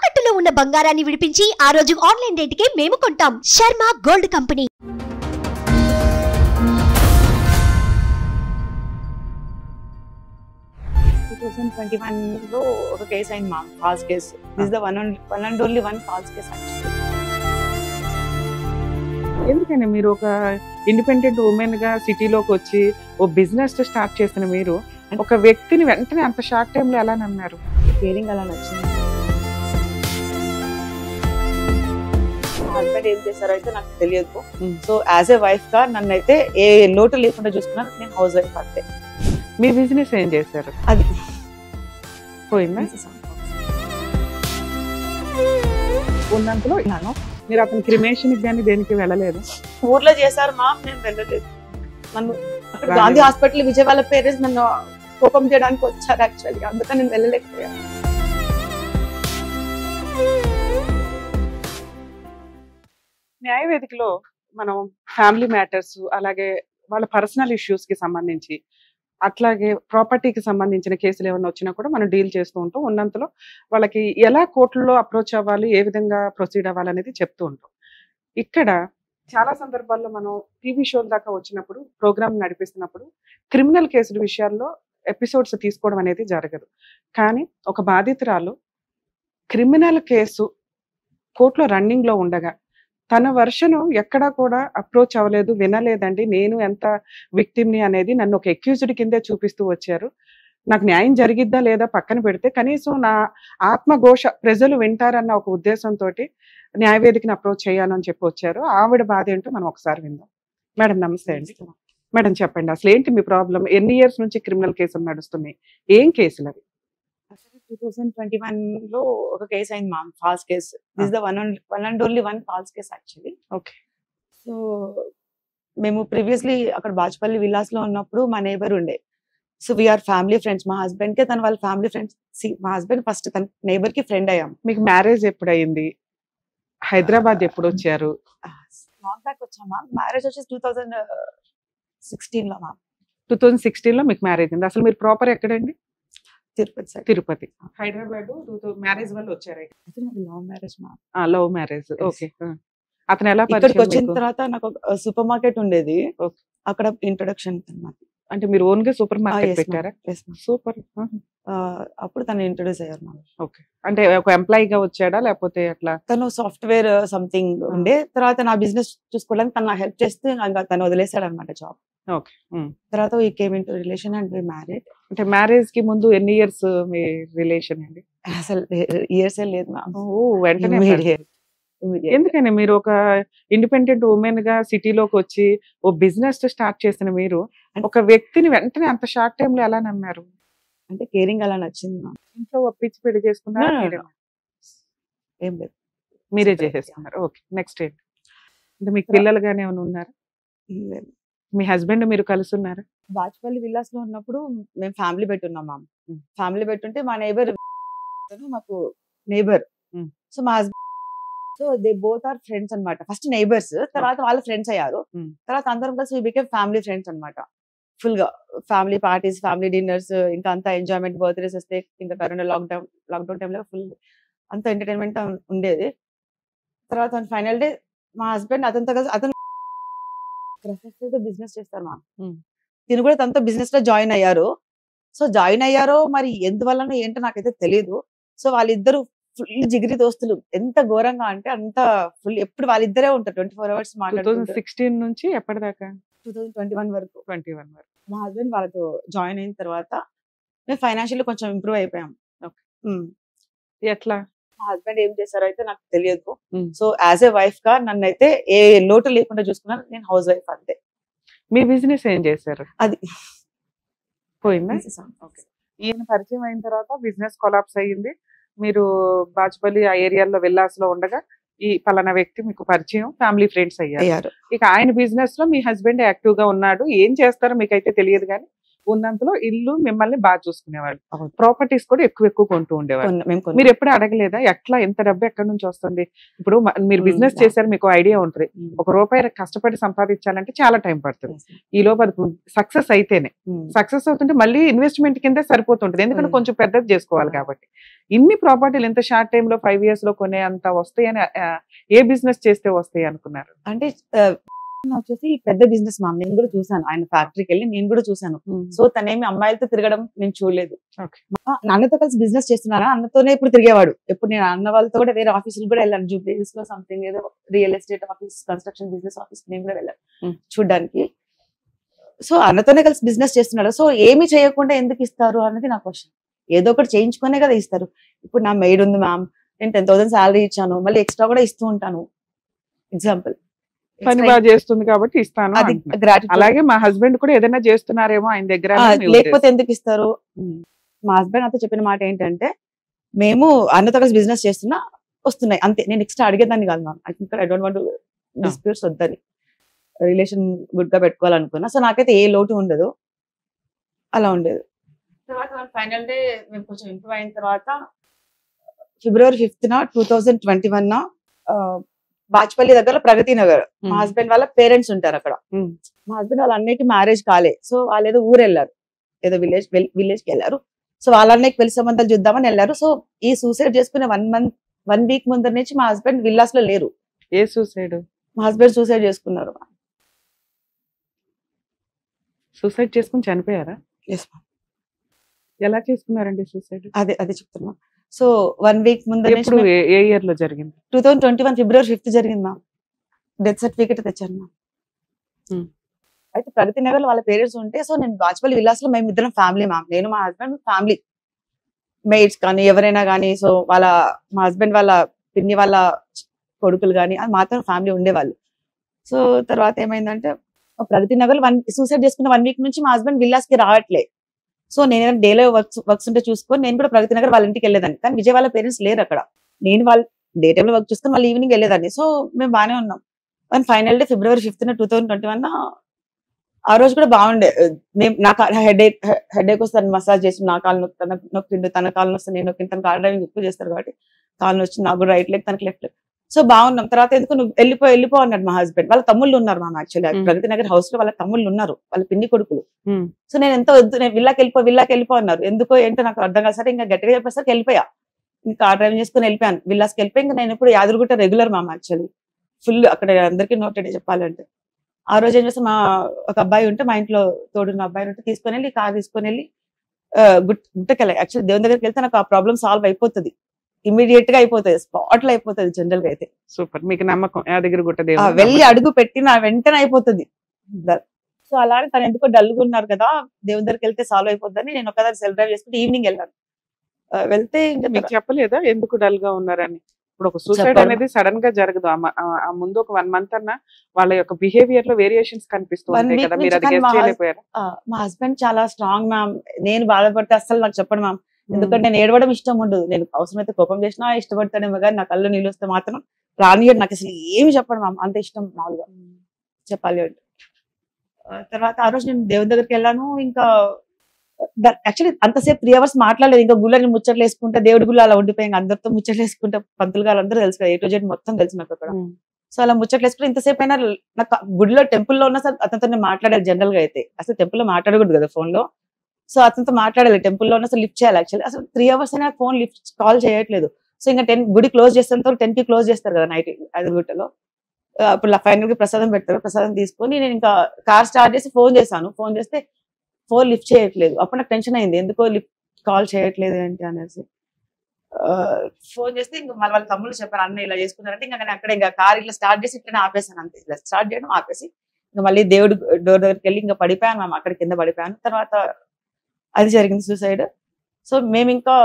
తాకట్టులో ఉన్న బంగారాన్ని విడిపించి ఆ రోజు ఆన్లైన్ రేటుకే మేము కొంటాం. Sharma gold company. లో ఒక కేసు అయింది మా false case. This the one and only one false case. ఎందుకని మీరు ఒక ఇండిపెండెంట్ ఉమెన్ గా సిటీలోకి వచ్చి ఓ బిజినెస్ స్టార్ట్ చేసిన మీరు ఒక వ్యక్తిని వెంటనే అంత షార్ట్ టైమ్ లో ఎలా నమ్మారు? కేరింగ్ అలా నచ్చింది. మా హస్బెండ్ ఏం చేశారో అయితే నాకు తెలియదు. సో యాజ్ ఏ వైఫ్ గా నన్ను అయితే ఏ లోటు లేకుండా చూసుకున్నాను. నేను హౌస్ వైఫ్ అంతే. మీ బిజినెస్ ఏం చేశారు? అది పోయిందా? ఉన్నంతలో నాను మీరు అతని క్రిమేషన్ కానీ దేనికి వెళ్ళలేదు? ఊర్లో చేశారు మా, నేను వెళ్ళలేదు. నన్ను అక్కడ గాంధీ హాస్పిటల్ విజయవాడ పేరెంట్స్ నన్ను కోపం చేయడానికి వచ్చారు యాక్చువల్లీ, అందుకని నేను వెళ్ళలేకపోయాను. న్యాయవేదికలో మనం ఫ్యామిలీ మ్యాటర్స్, అలాగే వాళ్ళ పర్సనల్ ఇష్యూస్ కి సంబంధించి, అట్లాగే ప్రాపర్టీకి సంబంధించిన కేసులు ఏమైనా వచ్చినా కూడా మనం డీల్ చేస్తూ ఉంటాం. ఉన్నంతలో వాళ్ళకి ఎలా కోర్టులో అప్రోచ్ అవ్వాలి, ఏ విధంగా ప్రొసీడ్ అవ్వాలి అనేది చెప్తూ ఉంటాం. ఇక్కడ చాలా సందర్భాల్లో మనం టీవీ షోల దాకా వచ్చినప్పుడు, ప్రోగ్రామ్ నడిపిస్తున్నప్పుడు క్రిమినల్ కేసుల విషయాల్లో ఎపిసోడ్స్ తీసుకోవడం అనేది జరగదు. కానీ ఒక బాధితురాలు క్రిమినల్ కేసు కోర్టులో రన్నింగ్ లో ఉండగా తన వర్షను ఎక్కడా కూడా అప్రోచ్ అవ్వలేదు, వినలేదండి, నేను ఎంత విక్టిమ్ని అనేది నన్ను ఒక అక్యూజ్డ్ కిందే చూపిస్తూ వచ్చారు. నాకు న్యాయం జరిగిద్దా లేదా పక్కన పెడితే కనీసం నా ఆత్మఘోష ప్రజలు వింటారన్న ఒక ఉద్దేశంతో న్యాయవేదికను అప్రోచ్ చేయాలని చెప్పి వచ్చారు. ఆవిడ బాధ ఏంటో మనం ఒకసారి విందాం. మేడం నమస్తే అండి. మేడం చెప్పండి, అసలు ఏంటి మీ ప్రాబ్లం? ఎన్ని ఇయర్స్ నుంచి క్రిమినల్ కేసులు నడుస్తున్నాయి? ఏం కేసులు అవి? 2021 లో ఒక కేసు అయింది మా, false case. This the one and only one false case actually. Okay. So మేము ప్రీవియస్లీ అక్కడ బాచుపల్లి విల్లాస్ లో ఉన్నప్పుడు మా నేబర్ ఉండే. So we are family friends. మా హస్బెండ్ కే తన వాళ్ళ ఫ్యామిలీ ఫ్రెండ్స్. మా హస్బెండ్ ఫస్ట్ తన నేబర్ కి ఫ్రెండ్ అయ్యాం. మీకు మ్యారేజ్ ఎప్పుడు అయింది? హైదరాబాద్ ఎప్పుడు వచ్చారు? లాంగ్ బ్యాక్ వచ్చామా. మ్యారేజ్ వచ్చేసి 2016 లో మా. 2016 లో మీకు మ్యారేజ్ అయింది. అసలు మీరు ప్రాపర్ ఎక్కడండి? తిరుపతి సైడ్. తిరుపతి. హైదరాబాద్ మ్యారేజ్ వల్ల వచ్చారు? లవ్ మ్యారేజ్ మా. Love marriage. ఓకే. అతను ఎలా ఇక్కడికి వచ్చిన తర్వాత నాకు సూపర్ మార్కెట్ ఉండేది, అక్కడ ఇంట్రొడక్షన్ అన్నమాట. అంటే మీరు ఓన్ గా సూపర్ మార్కెట్ పెట్టారా? సూపర్. అప్పుడు తను ఇంట్రొడ్యూస్ అయ్యారు మా. ఓకే. అంటే ఒక ఎంప్లాయీ గా వచ్చాడా లేకపోతే అట్లా? తను సాఫ్ట్వేర్ సంథింగ్ ఉండే. తర్వాత నా బిజినెస్ చూసుకోవడానికి తను హెల్ప్ చేస్తే తను వదిలేసాడు అనమాట జాబ్. ఓకే. తర్వాత we came into relation and we married. అంటే మ్యారేజ్ కి ముందు ఎన్ని ఇయర్స్ మీ రిలేషన్ అండి? అసలు ఇయర్స్ లేదు మా. వెంటనే. ఎందుకని మీరు ఒక ఇండిపెండెంట్ ఉమెన్ గా సిటీలోకి వచ్చి ఓ బిజినెస్ స్టార్ట్ చేసిన మీరు ఒక వ్యక్తిని వెంటనే అంత షార్ట్ టైమ్ లో ఎలా నమ్మారు? అంటే కేరింగ్ అలా నచ్చింది మా. ఇంట్లో ఒప్పించి పెళ్లి చేసుకున్నారా? ఏం లేదు, మీరే చేసేసుకున్నారు. ఓకే. నెక్స్ట్ ఏంటి? అంటే మీకు పిల్లలు గానీ ఏమైనా ఉన్నారా? మీ హస్బెండ్ మీరు కలిసి ఉన్నారా? బాచుపల్లి విల్లాస్ లో ఉన్నప్పుడు మేము ఫ్యామిలీ పెట్టున్నాం మా. ఫ్యామిలీ పెట్టుంటే మా నేబర్ మాకు నేబర్. సో మా husband, so they both are friends అనమాట. ఫస్ట్ నైబర్స్, తర్వాత వాళ్ళు ఫ్రెండ్స్ అయ్యారు. తర్వాత అందరం కలిసి వి బికేమ్ ఫ్యామిలీ ఫ్రెండ్స్ అనమాట. ఫుల్ గా ఫ్యామిలీ పార్టీస్, ఫ్యామిలీ డిన్నర్స్, ఇంకా అంతా ఎంజాయ్మెంట్. బర్త్డేస్ వస్తే ఇంకా కరోనా లాక్డౌన్ టైంలో ఫుల్ అంత ఎంటర్టైన్మెంట్ ఉండేది. తర్వాత ఫైనల్ డే మా హస్బెండ్ అతనితో కలిసి, అతను బిజినెస్ చేస్తారు మా. తిను కూడా తనతో బిజినెస్ లో జాయిన్ అయ్యారు. సో జాయిన్ అయ్యారో మరి ఎందువల్ల ఏంటో నాకైతే తెలియదు. సో వాళ్ళిద్దరు ఫుల్ జిగిరి దోస్తులు. ఎంత ఘోరంగా అంటే అంత ఫుల్, ఎప్పుడు వాళ్ళిద్దరే ఉంటారు 24 hours మాట్లాడుకుంటూ. 2016 నుంచి ఎప్పటిదాకా? 2021 వరకు. 21 వరకు. మా హస్బెండ్ వాళ్ళతో జాయిన్ అయిన తర్వాత మేము ఫైనాన్షియల్ కొంచెం ఇంప్రూవ్ అయిపోయాం. ఎట్లా? మా హస్బెండ్ ఏం చేశారో అయితే నాకు తెలియదు. సో యాజ్ ఏ వైఫ్ గా నన్ను అయితే ఏ లోటు లేకుండా చూసుకున్నాను. నేను హౌస్ వైఫ్ అంతే. మీ బిజినెస్ ఏం చేశారు? అది పోయిందా? ఓకే. ఈయన పరిచయం అయిన తర్వాత బిజినెస్ కొలాప్స్ అయ్యింది. మీరు బాచుపల్లి ఆ ఏరియాలో విల్లాస్ లో ఉండగా ఈ పలానా వ్యక్తి మీకు పరిచయం, ఫ్యామిలీ ఫ్రెండ్స్ అయ్యారు. ఇక ఆయన బిజినెస్ లో మీ హస్బెండ్ యాక్టివ్ గా ఉన్నాడు. ఏం చేస్తారో మీకైతే తెలియదు కానీ ఉన్నంతలో ఇల్లు మిమ్మల్ని బాగా చూసుకునేవాళ్ళు, అవును. ప్రాపర్టీస్ కూడా ఎక్కువ కొంటూ ఉండేవాళ్ళు. మేము మీరు ఎప్పుడు అడగలేదా ఎట్లా ఎంత డబ్బు ఎక్కడి నుంచి వస్తుంది? ఇప్పుడు మీరు బిజినెస్ yeah. చేశారు, మీకు ఐడియా ఉంటుంది. ₹1 కష్టపడి సంపాదించాలంటే చాలా టైం పడుతుంది. ఈ లోపు అది సక్సెస్ అయితేనే, సక్సెస్ అవుతుంటే మళ్ళీ ఇన్వెస్ట్మెంట్ కింద సరిపోతుంటది, ఎందుకంటే కొంచెం పెద్దది చేసుకోవాలి కాబట్టి. ఇన్ని ప్రాపర్టీలు ఇంత షార్ట్ టైమ్ లో 5 years లో కొనే అంత వస్తాయని ఏ బిజినెస్ చేస్తే వస్తాయి అనుకున్నారు? అంటే వచ్చేసి పెద్ద బిజినెస్ మామ్, నేను కూడా చూసాను ఆయన ఫ్యాక్టరీకి వెళ్ళి, నేను కూడా చూసాను. సో తనేమి అమ్మాయిలతో తిరగడం నేను చూడలేదు. Okay. అన్నతో కలిసి బిజినెస్ చేస్తున్నారా, అన్నతోనే ఇప్పుడు తిరిగేవాడు. ఎప్పుడు నేను అన్న వాళ్ళతో కూడా వేరే ఆఫీసులు కూడా వెళ్ళాను, జూబ్లీస్ లో సంథింగ్ ఏదో real estate office, construction business office నేను కూడా వెళ్ళాను చూడడానికి. సో అన్నతోనే కలిసి బిజినెస్ చేస్తున్నాడు. సో ఏమి చేయకుండా ఎందుకు ఇస్తారు అనేది నా క్వశ్చన్. ఏదో ఒకటి చేయించుకునే కదా ఇస్తారు. ఇప్పుడు నా మెయిడ్ ఉంది మ్యామ్, నేను 10,000 శాలరీ ఇచ్చాను, మళ్ళీ ఎక్స్ట్రా కూడా ఇస్తూ ఉంటాను. ఎగ్జాంపుల్ పని బాగా చేస్తుంది కాబట్టి ఇస్తాను అది అంటున్నారు. gratitude. అలాగే మా హస్బెండ్ కూడా ఏదైనా చేస్తున్నారేమో ఆయన దగ్గర అని మీ లేకపోతే ఉద్దేశం. ఎందుకు ఇస్తారు? మా హస్బెండ్ నాతో చెప్పిన మాట ఏంటంటే, మేము అన్నతో కలిసి బిజినెస్ చేస్తున్నా వస్తున్నాయి అంతే, నేను ఎక్స్ట్రా అడిగేదాన్ని కాదు ma'am. I don't want disputes వద్దని, రిలేషన్ గుడ్ గా పెట్టుకోవాలనుకున్నా. సో నాకైతే ఏ లోటు ఉండదు, అలా ఉండేది. తర్వాత ఫైనల్ డే మేము కొంచెం ఇంప్రూవ్ అయిన తర్వాత February 5th 2021 బాచ్పల్లి దగ్గర ప్రగతి నగర్, మా హస్బెండ్ వాళ్ళ పేరెంట్స్ ఉంటారు అక్కడ. మా హస్బెండ్ వాళ్ళ అన్నయ్యకి మ్యారేజ్ కాలే, సో వాళ్ళు ఏదో ఊరు వెళ్ళారు, ఏదో విలేజ్ కి వెళ్ళారు. సో వాళ్ళ అన్నయ్యకి పెళ్లి సంబంధాలు చూద్దామని వెళ్ళారు. సో ఈ సూసైడ్ చేసుకునే 1 week ముందర నుంచి మా హస్బెండ్ విల్లాస్ లో లేరు. ఏ సూసైడ్? మా హస్బెండ్ సూసైడ్ చేసుకున్నారు. సూసైడ్ చేసుకుని చనిపోయారా? Yes, ma'am. ఎలా చేసుకున్నారండి సూసైడ్? అదే చెప్తున్నా. సో 1 week ముందర ఎప్పుడు ఏ ఇయర్ లో జరిగింది? 2021 February 5th జరిగింది మ్యామ్. డెత్ సర్టిఫికేట్ తెచ్చాను మ్యామ్. అయితే ప్రగతి నగర్ లో వాళ్ళ పేరెంట్స్ ఉంటే, సో నేను బాచ్పల్లి విల్లాస్ లో మేము ఇద్దరం ఫ్యామిలీ మ్యామ్, నేను మా హస్బెండ్ ఫ్యామిలీ, మెయిడ్స్ కానీ ఎవరైనా కానీ, సో మా హస్బెండ్ వాళ్ళ పిన్ని వాళ్ళ కొడుకులు కానీ అది మాత్రం ఫ్యామిలీ ఉండేవాళ్ళు. సో తర్వాత ఏమైందంటే, ప్రగతి నగర్ సూసైడ్ చేసుకున్న 1 week నుంచి మా హస్బెండ్ విల్లాస్ కి రావట్లే. సో నేను డేలో వర్క్స్ ఉంటే చూసుకొని నేను కూడా ప్రగతి నగర్ వాళ్ళ ఇంటికి వెళ్ళేదాన్ని. కానీ విజయ్ వాళ్ళ పేరెంట్స్ లేరు అక్కడ, నేను వాళ్ళ డే టైమ్ లో వర్క్ చూసుకొని మళ్ళీ ఈవినింగ్ వెళ్ళేదాన్ని. సో మేము బాగానే ఉన్నాం. And final day February 5th 2021 ఆ రోజు కూడా బాగుండే. మేము నాకు హెడేక్ వస్తే మసాజ్ చేసి, నా కాలు నొక్కిండు, తన కాలు వస్తే నేను నొక్కింది. తన కార్ డ్రైవింగ్ ఎక్కువ చేస్తారు కాబట్టి కాలు వచ్చి నాకు కూడా రైట్ లెగ్, తనకి లెఫ్ట్ లెగ్. సో బాగున్నాం. తర్వాత ఎందుకు నువ్వు వెళ్ళిపో అన్నాడు మా హస్బెండ్. వాళ్ళ తమ్ముళ్ళు ఉన్నారు ma'am, actually Pragathi Nagar house లో వాళ్ళ తమ్ముళ్ళు ఉన్నారు, వాళ్ళ పిన్ని కొడుకులు. సో నేను ఎంతో వద్దు, నేను విల్లాకి వెళ్ళిపో అన్నారు. ఎందుకో ఏంటో నాకు అర్థం కాదు. సరే ఇంకా గట్టిగా చెప్పేసరికి వెళ్ళిపోయా, ఇంకా కార్ డ్రైవింగ్ చేసుకుని వెళ్ళిపోయాను విల్లాస్కి వెళ్ళిపోయి. ఇంకా నేను ఇప్పుడు Yadagirigutta regular ma'am, actually full అక్కడ అందరికీ నోటెడ్ చెప్పాలంటే. ఆ రోజు ఏం చేస్తే, ఒక అబ్బాయి ఉంటే, మా ఇంట్లో తోడున్న అబ్బాయి ఉంటే తీసుకొని వెళ్ళి కార్ తీసుకొని వెళ్ళి గుట్టకెళ్ళి, యాక్చువల్లీ దేవుని దగ్గరికి వెళ్తే నాకు ఆ ప్రాబ్లం సాల్వ్ అయిపోతుంది, ఇమీడియట్ గా అయిపోతుంది, స్పాట్ లో అయిపోతుంది జనరల్ గా అయితే. సూపర్, మీకు నమ్మకం యాదగిరిగుట్ట దేవుడు. వెళ్ళి అడుగు పెట్టిన వెంటనే అయిపోతుంది. సో అలానే తను ఎందుకో డల్గా ఉన్నారు కదా, దేవుని దగ్గరికి వెళ్తే సాల్వ్ అయిపోద్దని నేను ఒకదాన్ని సెల్ఫ్ డ్రైవ్ చేసుకుంటే ఈవినింగ్ వెళ్ళాను. వెళ్తే ఇంకా మీకు చెప్పలేదా ఎందుకు డల్ గా ఉన్నారని? ఇప్పుడు ఒక సూసైడ్ అనేది సడన్ గా జరగదు, ఆ ముందు ఒక 1 month అన్న వాళ్ళ యొక్క బిహేవియర్ లో వేరియేషన్స్ కనిపిస్తూ ఉంటాయి కదా, మీరు అది గెస్ చేయలేకపోయారు? మా హస్బెండ్ చాలా స్ట్రాంగ్ మ్యామ్. నేను బాధపడితే అస్సలు నాకు చెప్పండి మ్యామ్, ఎందుకంటే నేను ఏడవడం ఇష్టం ఉండదు. నేను అవసరమైతే కోపం చేసినా ఇష్టపడతాడేమో కానీ నా కళ్ళు నీళ్ళు వస్తే మాత్రం రానియడు. నాకు అసలు ఏమి చెప్పండి మ్యామ్, అంత ఇష్టం మామూలుగా చెప్పాలి అంటే. తర్వాత ఆ రోజు నేను దేవుని దగ్గరికి వెళ్ళాను. ఇంకా యాక్చువల్లీ అంతసేపు 3 hours మాట్లాడలేదు. ఇంకా గుళ్ళని ముచ్చట్లు వేసుకుంటే, దేవుడి గుళ్ళు అలా ఉండిపోయి అందరితో ముచ్చట్లు వేసుకుంటే, పంతులు గారు అందరూ తెలుసు కదా, A to Z మొత్తం తెలుసు నాకు అక్కడ. సో అలా ముచ్చట్లు వేసుకుంటే ఇంతసేపు అయినా నాకు గుడిలో టెంపుల్లో ఉన్నా సార్ అతనితో నేను మాట్లాడాలి. జనరల్ గా అయితే అసలు టెంపుల్లో మాట్లాడకూడదు కదా ఫోన్ లో. సో అతనితో మాట్లాడాలి, టెంపుల్లో ఉన్న అసలు లిఫ్ట్ చేయాలి. యాక్చువల్లీ అసలు 3 hours అయినా ఫోన్ లిఫ్ట్ కాల్ చేయట్లేదు. సో ఇంకా 10 గుడి క్లోజ్ చేసేంత 10 కి క్లోజ్ చేస్తారు కదా నైట్ యాదగిరిగుట్టలో. అప్పుడు ఫైనల్ గా ప్రసాదం పెడతారు. ప్రసాదం తీసుకొని నేను ఇంకా కార్ స్టార్ట్ చేసి ఫోన్ చేశాను. ఫోన్ చేస్తే ఫోన్ లిఫ్ట్ చేయట్లేదు. అప్పుడు నాకు టెన్షన్ అయింది, ఎందుకో లిఫ్ట్ కాల్ చేయట్లేదు ఏంటి అనేసి. ఫోన్ చేస్తే ఇంకా మళ్ళీ వాళ్ళ తమ్ముళ్ళు చెప్పారు, అన్న ఇలా చేసుకున్నారంటే ఇంకా నేను అక్కడ ఇంకా కార్ ఇట్లా స్టార్ట్ చేసి ఇట్లా ఆపేసాను అంతే. ఇలా స్టార్ట్ చేయడం ఆపేసి ఇంకా మళ్ళీ దేవుడు డోర్ దగ్గరికి వెళ్ళి ఇంకా పడిపోయాను మ్యామ్, అక్కడ కింద పడిపోయాను. తర్వాత అది జరిగింది సూసైడ్. సో మేము ఇంకా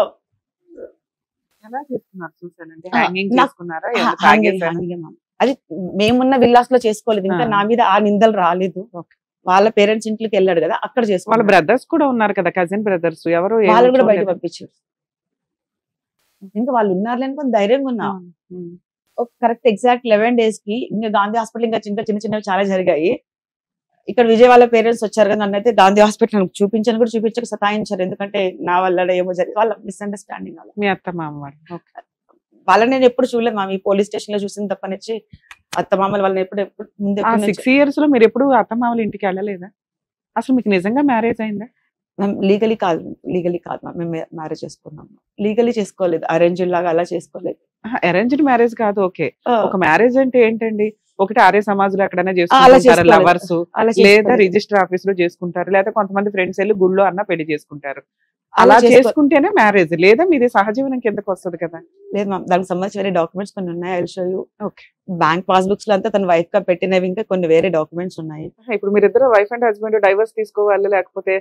ఎలా చేసుకున్నారు సూసైడ్? అంటే హ్యాంగింగ్ చేసుకున్నారా? అది మేమున్న విల్లాస్ లో చేసుకోలేదు. ఇంకా నా మీద ఆ నిందలు రాలేదు. వాళ్ళ పేరెంట్స్ ఇంట్లోకి వెళ్ళాడు కదా, అక్కడ చేసుకో. వాళ్ళ బ్రదర్స్ కూడా ఉన్నారు కదా, కజిన్ బ్రదర్స్, ఎవరు వాళ్ళు కూడా బయట పంపించారు. ఇంకా వాళ్ళు ఉన్నారు కొంచెం ధైర్యంగా ఉన్నా. కరెక్ట్ ఎగ్జాక్ట్ 11 days కి ఇంకా గాంధీ హాస్పిటల్ ఇంకా చిన్న చిన్నవి చాలా జరిగాయి. ఇక్కడ విజయవాడ పేరెంట్స్ వచ్చారు కదా, నన్ను అయితే గాంధీ హాస్పిటల్ చూపించాను కూడా చూపించక సతాయించారు. ఎందుకంటే నా వల్ల ఏమో జరిగింది, వాళ్ళ మిస్అండర్స్టాండింగ్ వల్ల. మీ అత్త మామ వాళ్ళు వాళ్ళని నేను ఎప్పుడు చూడలేదు మా, ఈ పోలీస్ స్టేషన్ లో చూసిన తప్పనిచ్చి అత్త మామల వాళ్ళని ఎప్పుడు ముందు 6 years లో మీరు ఎప్పుడు అత్త మామల ఇంటికి వెళ్ళలేదా? అసలు మీకు నిజంగా మ్యారేజ్ అయిందా? మేము లీగలీ కాదు మేము మ్యారేజ్ చేసుకున్నాము. లీగలీ చేసుకోలేదు, అరేంజ్ లాగా అలా చేసుకోలేదు. అరేంజ్డ్ మ్యారేజ్ కాదు, ఓకే. ఒక మ్యారేజ్ అంటే ఏంటండి, ఒకటి ఆర్య సమాజంలో ఎక్కడైనా అలా చేసుకుంటారు చేసుకోలేదు. లవర్స్, అలా లేదా చేసుకోలేదు. రిజిస్టర్ ఆఫీస్ లో చేసుకుంటారు, లేదా కొంతమంది ఫ్రెండ్స్ వెళ్ళి గుళ్ళో అన్న పెళ్లి చేసుకుంటారు. అలా అలా చేసుకుంటేనే మ్యారేజ్, లేదా మీది సహజీవనం కిందకి వస్తుంది కదా. లేదు మ్యామ్, దానికి సంబంధించి వేరే డాక్యుమెంట్స్ కొన్ని ఉన్నాయి. I will show you. Okay. Bank passbooks లో అంతా తన వైఫ్ గా పెట్టినవి, ఇంకా కొన్ని వేరే డాక్యుమెంట్స్ ఉన్నాయి. ఇప్పుడు మీరిద్దరు వైఫ్ అండ్ హస్బెండ్ డైవర్స్ తీసుకోవాలి, లేకపోతే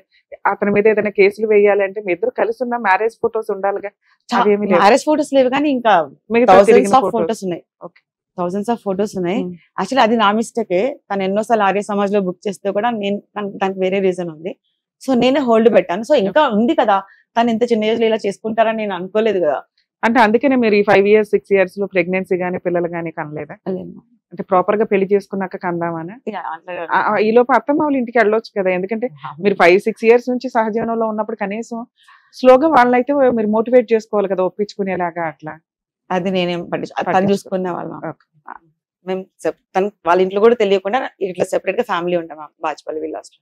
అతని మీద ఏదైనా కేసులు వేయాలి అంటే మీ ఇద్దరు కలిసి ఉన్న మ్యారేజ్ ఫొటోస్ ఉండాలిగా. అవేమీ లేవు. మ్యారేజ్ ఫోటోస్ లేవు, కానీ ఇంకా మిగతా తిరిగిన photos. ఫోటోస్ ఉన్నాయి. ఓకే. థౌసండ్స్ ఆఫ్ ఫోటోస్ ఉన్నాయి. యాక్చువల్లీ అది నా మిస్టేకే. తను ఎన్నోసార్లు ఆర్య సమాజ్ లో బుక్ చేస్తే కూడా నేను దానికి వేరే రీజన్ ఉంది. సో నేనే హోల్డ్ పెట్టాను. సో ఇంకా ఉంది కదా, తను ఇంత చిన్న ఏజ్ లో ఇలా చేసుకుంటారని నేను అనుకోలేదు కదా. అంటే అందుకనే మీరు ఈ 5 years 6 years లో ప్రెగ్నెన్సీ గానీ పిల్లలు గానీ కనలేదా? అంటే ప్రాపర్ గా పెళ్లి చేసుకున్నాక కందామని ఈ లోపు అత్తమ్మ వాళ్ళ ఇంటికి వెళ్ళొచ్చు కదా. ఎందుకంటే మీరు 5-6 years నుంచి సహజీవనంలో ఉన్నప్పుడు కనీసం స్లోగా వాళ్ళైతే మీరు మోటివేట్ చేసుకోవాలి కదా, ఒప్పించుకునేలాగా అట్లా. అది నేనేం తను చూసుకునే వాళ్ళం. మేము తను వాళ్ళ ఇంట్లో కూడా తెలియకుండా ఇట్లా సెపరేట్ గా ఫ్యామిలీ ఉంటాం బాజ్పల్లి విల్లాస్ లో.